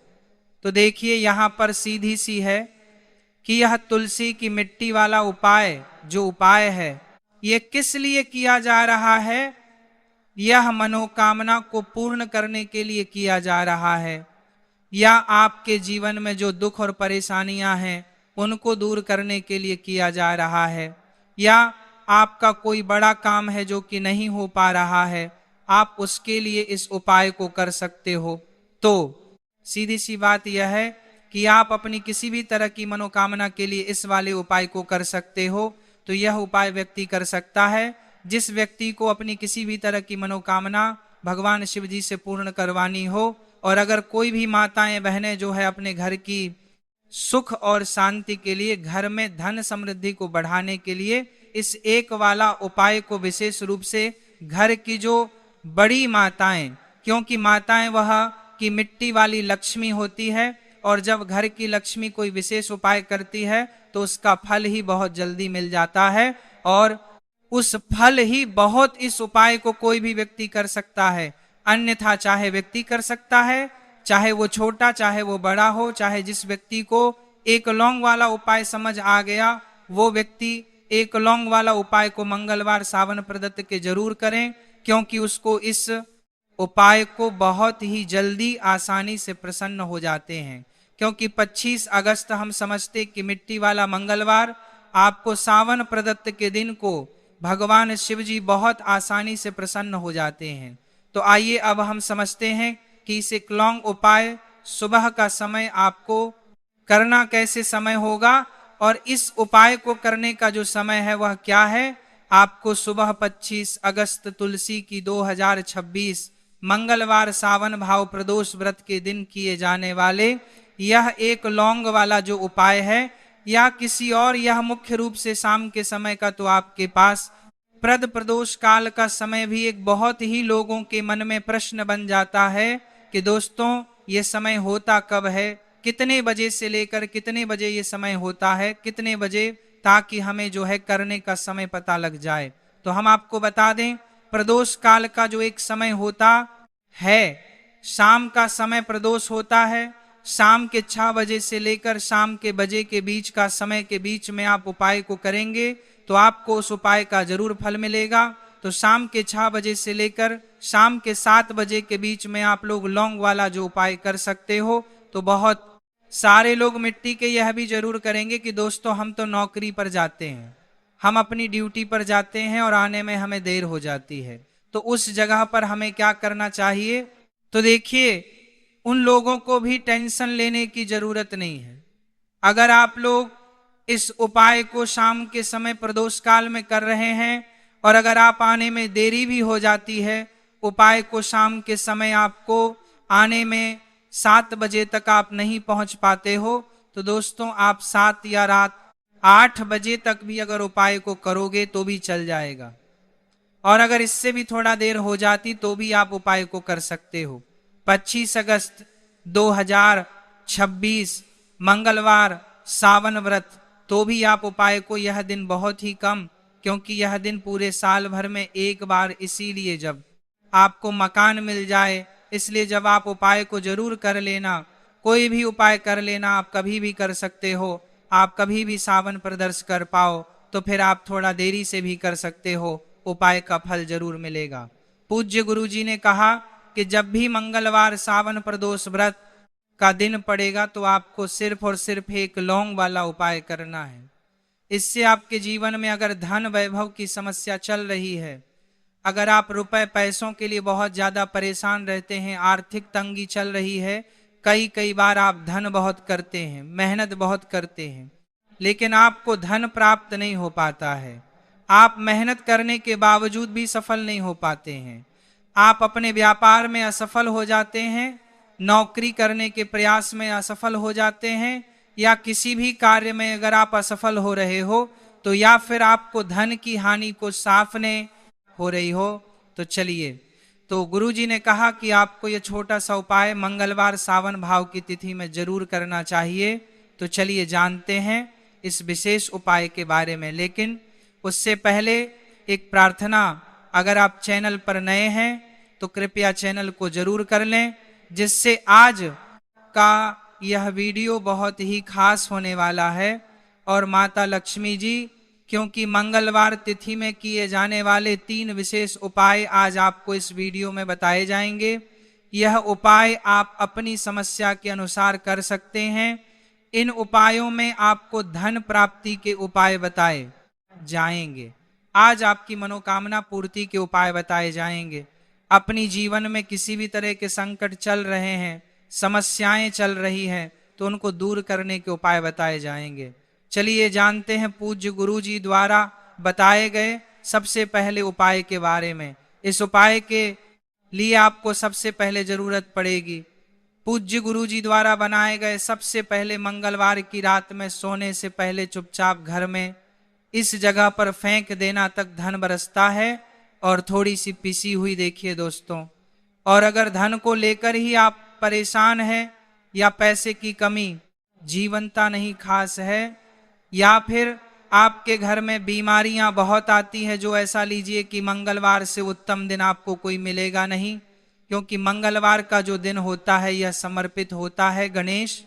तो देखिए यहाँ पर सीधी सी है कि यह तुलसी की मिट्टी वाला उपाय जो उपाय है ये किस लिए किया जा रहा है। यह मनोकामना को पूर्ण करने के लिए किया जा रहा है, या आपके जीवन में जो दुख और परेशानियां हैं उनको दूर करने के लिए किया जा रहा है, या आपका कोई बड़ा काम है जो कि नहीं हो पा रहा है, आप उसके लिए इस उपाय को कर सकते हो। तो सीधी सी बात यह है कि आप अपनी किसी भी तरह की मनोकामना के लिए इस वाले उपाय को कर सकते हो। तो यह उपाय व्यक्ति कर सकता है जिस व्यक्ति को अपनी किसी भी तरह की मनोकामना भगवान शिव जी से पूर्ण करवानी हो, और अगर कोई भी माताएं बहनें जो है अपने घर की सुख और शांति के लिए, घर में धन समृद्धि को बढ़ाने के लिए इस एक वाला उपाय को विशेष रूप से घर की जो बड़ी माताएं, क्योंकि माताएं वह की मिट्टी वाली लक्ष्मी होती है, और जब घर की लक्ष्मी कोई विशेष उपाय करती है तो उसका फल ही बहुत जल्दी मिल जाता है, और उस फल ही बहुत, इस उपाय को कोई भी व्यक्ति कर सकता है, अन्यथा चाहे व्यक्ति कर सकता है, चाहे वो छोटा चाहे वो बड़ा हो, चाहे जिस व्यक्ति को एक लौंग वाला उपाय समझ आ गया वो व्यक्ति एक लौंग वाला उपाय को मंगलवार सावन प्रदत्त के जरूर करें, क्योंकि उसको इस उपाय को बहुत ही जल्दी आसानी से प्रसन्न हो जाते हैं। क्योंकि 25 अगस्त हम समझते कि मिट्टी वाला मंगलवार, आपको सावन प्रदत्त के दिन को भगवान शिव जी बहुत आसानी से प्रसन्न हो जाते हैं। तो आइए अब हम समझते हैं कि इस एक लौंग उपाय सुबह का समय आपको करना कैसे समय होगा, और इस उपाय को करने का जो समय है वह क्या है। आपको सुबह 25 अगस्त तुलसी की 2026 मंगलवार सावन भाव प्रदोष व्रत के दिन किए जाने वाले यह एक लौंग वाला जो उपाय है, या किसी और, यह मुख्य रूप से शाम के समय का, तो आपके पास प्रद प्रदोष काल का समय भी एक बहुत ही लोगों के मन में प्रश्न बन जाता है कि दोस्तों ये समय होता कब है, कितने बजे से लेकर कितने बजे ये समय होता है, कितने बजे, ताकि हमें जो है करने का समय पता लग जाए। तो हम आपको बता दें, प्रदोष काल का जो एक समय होता है, शाम का समय प्रदोष होता है, शाम के 6 बजे से लेकर शाम के बजे के बीच का समय के बीच में आप उपाय को करेंगे तो आपको उस उपाय का जरूर फल मिलेगा। तो शाम के 6 बजे से लेकर शाम के 7 बजे के बीच में आप लोग लौंग वाला जो उपाय कर सकते हो। तो बहुत सारे लोग मिट्टी के यह भी जरूर करेंगे कि दोस्तों हम तो नौकरी पर जाते हैं, हम अपनी ड्यूटी पर जाते हैं और आने में हमें देर हो जाती है, तो उस जगह पर हमें क्या करना चाहिए। तो देखिए, उन लोगों को भी टेंशन लेने की जरूरत नहीं है। अगर आप लोग इस उपाय को शाम के समय प्रदोष काल में कर रहे हैं, और अगर आप आने में देरी भी हो जाती है, उपाय को शाम के समय आपको आने में 7 बजे तक आप नहीं पहुंच पाते हो, तो दोस्तों आप 7 या रात 8 बजे तक भी अगर उपाय को करोगे तो भी चल जाएगा, और अगर इससे भी थोड़ा देर हो जाती तो भी आप उपाय को कर सकते हो। 25 अगस्त 2026 मंगलवार सावन व्रत, तो भी आप उपाय को, यह दिन बहुत ही कम, क्योंकि यह दिन पूरे साल भर में एक बार, इसीलिए जब आपको मकान मिल जाए, इसलिए जब आप उपाय को जरूर कर लेना, कोई भी उपाय कर लेना, आप कभी भी कर सकते हो, आप कभी भी सावन प्रदर्श कर पाओ तो फिर आप थोड़ा देरी से भी कर सकते हो, उपाय का फल जरूर मिलेगा। पूज्य गुरु जी ने कहा कि जब भी मंगलवार सावन प्रदोष व्रत का दिन पड़ेगा तो आपको सिर्फ और सिर्फ एक लौंग वाला उपाय करना है। इससे आपके जीवन में अगर धन वैभव की समस्या चल रही है, अगर आप रुपए पैसों के लिए बहुत ज्यादा परेशान रहते हैं, आर्थिक तंगी चल रही है, कई बार आप धन बहुत करते हैं, मेहनत बहुत करते हैं, लेकिन आपको धन प्राप्त नहीं हो पाता है, आप मेहनत करने के बावजूद भी सफल नहीं हो पाते हैं, आप अपने व्यापार में असफल हो जाते हैं, नौकरी करने के प्रयास में असफल हो जाते हैं, या किसी भी कार्य में अगर आप असफल हो रहे हो, तो या फिर आपको धन की हानि को साफने हो रही हो, तो चलिए, तो गुरुजी ने कहा कि आपको ये छोटा सा उपाय मंगलवार सावन भाव की तिथि में जरूर करना चाहिए। तो चलिए जानते हैं इस विशेष उपाय के बारे में, लेकिन उससे पहले एक प्रार्थना, अगर आप चैनल पर नए हैं तो कृपया चैनल को जरूर कर लें, जिससे आज का यह वीडियो बहुत ही खास होने वाला है। और माता लक्ष्मी जी, क्योंकि मंगलवार तिथि में किए जाने वाले 3 विशेष उपाय आज आपको इस वीडियो में बताए जाएंगे। यह उपाय आप अपनी समस्या के अनुसार कर सकते हैं। इन उपायों में आपको धन प्राप्ति के उपाय बताए जाएंगे, आज आपकी मनोकामना पूर्ति के उपाय बताए जाएंगे। अपनी जीवन में किसी भी तरह के संकट चल रहे हैं, समस्याएं चल रही हैं, तो उनको दूर करने के उपाय बताए जाएंगे। चलिए जानते हैं पूज्य गुरु जी द्वारा बताए गए सबसे पहले उपाय के बारे में। इस उपाय के लिए आपको सबसे पहले जरूरत पड़ेगी। पूज्य गुरु जी द्वारा बनाए गए सबसे पहले मंगलवार की रात में सोने से पहले चुपचाप घर में इस जगह पर फेंक देना तक धन बरसता है। और थोड़ी सी पिसी हुई देखिए दोस्तों, और अगर धन को लेकर ही आप परेशान हैं या पैसे की कमी, जीवनता नहीं खास है, या फिर आपके घर में बीमारियां बहुत आती है, जो ऐसा लीजिए कि मंगलवार से उत्तम दिन आपको कोई मिलेगा नहीं, क्योंकि मंगलवार का जो दिन होता है यह समर्पित होता है गणेश।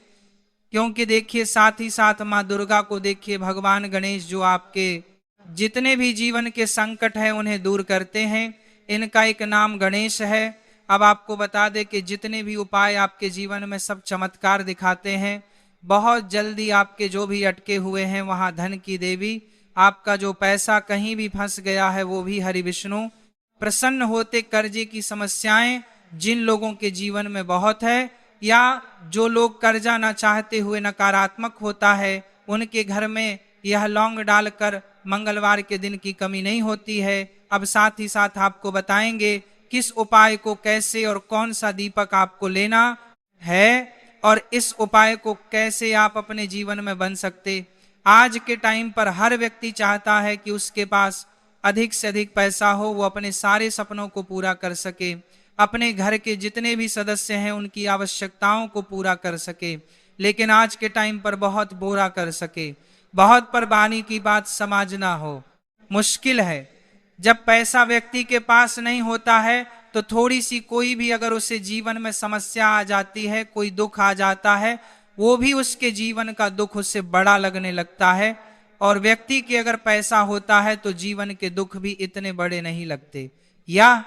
क्योंकि देखिए साथ ही साथ माँ दुर्गा को देखिए, भगवान गणेश जो आपके जितने भी जीवन के संकट हैं उन्हें दूर करते हैं, इनका एक नाम गणेश है। अब आपको बता दें कि जितने भी उपाय आपके जीवन में सब चमत्कार दिखाते हैं। बहुत जल्दी आपके जो भी अटके हुए हैं वहां धन की देवी, आपका जो पैसा कहीं भी फंस गया है वो भी हरि विष्णु प्रसन्न होते। कर्जे की समस्याएं जिन लोगों के जीवन में बहुत है, या जो लोग कर्जा ना चाहते हुए नकारात्मक होता है, उनके घर में यह लौंग डालकर मंगलवार के दिन की कमी नहीं होती है। अब साथ ही साथ आपको बताएंगे किस उपाय को कैसे और कौन सा दीपक आपको लेना है, और इस उपाय को कैसे आप अपने जीवन में बन सकते। आज के टाइम पर हर व्यक्ति चाहता है कि उसके पास अधिक से अधिक पैसा हो, वो अपने सारे सपनों को पूरा कर सके, अपने घर के जितने भी सदस्य हैं उनकी आवश्यकताओं को पूरा कर सके, लेकिन आज के टाइम पर बहुत बुरा कर सके। बहुत परवानी की बात समझना हो मुश्किल है। जब पैसा व्यक्ति के पास नहीं होता है तो थोड़ी सी कोई भी अगर उसे जीवन में समस्या आ जाती है, कोई दुख आ जाता है, वो भी उसके जीवन का दुख उससे बड़ा लगने लगता है। और व्यक्ति के अगर पैसा होता है तो जीवन के दुख भी इतने बड़े नहीं लगते। या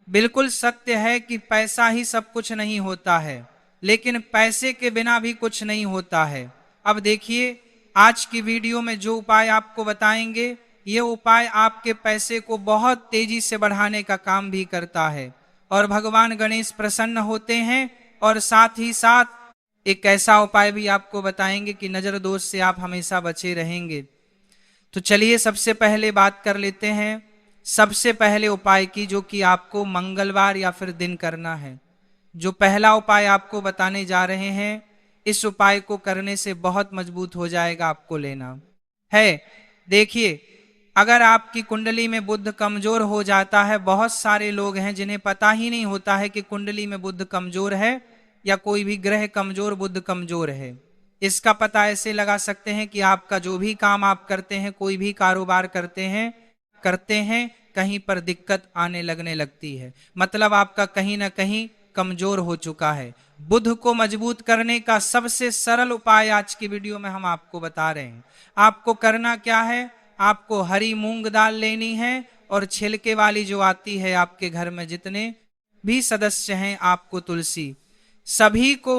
बिल्कुल सत्य है कि पैसा ही सब कुछ नहीं होता है, लेकिन पैसे के बिना भी कुछ नहीं होता है। अब देखिए आज की वीडियो में जो उपाय आपको बताएंगे, ये उपाय आपके पैसे को बहुत तेजी से बढ़ाने का काम भी करता है, और भगवान गणेश प्रसन्न होते हैं। और साथ ही साथ एक ऐसा उपाय भी आपको बताएंगे कि नजर दोष से आप हमेशा बचे रहेंगे। तो चलिए सबसे पहले बात कर लेते हैं सबसे पहले उपाय की, जो कि आपको मंगलवार या फिर दिन करना है। जो पहला उपाय आपको बताने जा रहे हैं, इस उपाय को करने से बहुत मजबूत हो जाएगा आपको लेना है। देखिए अगर आपकी कुंडली में बुध कमजोर हो जाता है, बहुत सारे लोग हैं जिन्हें पता ही नहीं होता है कि कुंडली में बुध कमजोर है या कोई भी ग्रह कमजोर, बुध कमजोर है। इसका पता ऐसे लगा सकते हैं कि आपका जो भी काम आप करते हैं, कोई भी कारोबार करते हैं कहीं पर दिक्कत आने लगने लगती है, मतलब आपका कहीं ना कहीं कमजोर हो चुका है। बुध को मजबूत करने का सबसे सरल उपाय आज की वीडियो में हम आपको बता रहे हैं। आपको करना क्या है, आपको हरी मूंग दाल लेनी है, और छिलके वाली जो आती है आपके घर में जितने भी सदस्य हैं, आपको तुलसी, सभी को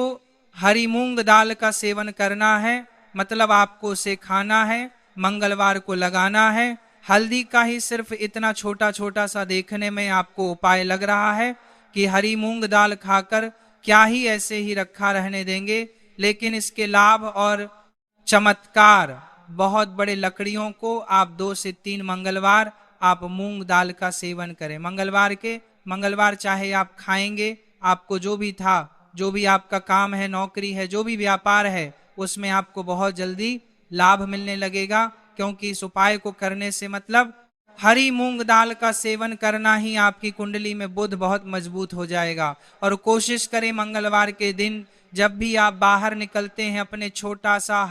हरी मूंग दाल का सेवन करना है। मतलब आपको उसे खाना है, मंगलवार को लगाना है। हल्दी का ही सिर्फ इतना छोटा छोटा सा देखने में आपको उपाय लग रहा है कि हरी मूंग दाल खाकर क्या ही ऐसे ही रखा रहने देंगे, लेकिन इसके लाभ और चमत्कार बहुत बड़े। लकड़ियों को आप 2 से 3 मंगलवार आप मूंग दाल का सेवन करें। मंगलवार चाहे आप खाएंगे, आपको जो भी था, जो भी आपका काम है, नौकरी है, जो भी व्यापार है, उसमें आपको बहुत जल्दी लाभ मिलने लगेगा, क्योंकि इस उपाय को करने से मतलब हरी मूंग दाल का सेवन करना ही आपकी कुंडली में बुध बहुत मजबूत हो जाएगा। और कोशिश करें मंगलवार के दिन जब भी आप बाहर निकलते हैं, अपने छोटा सा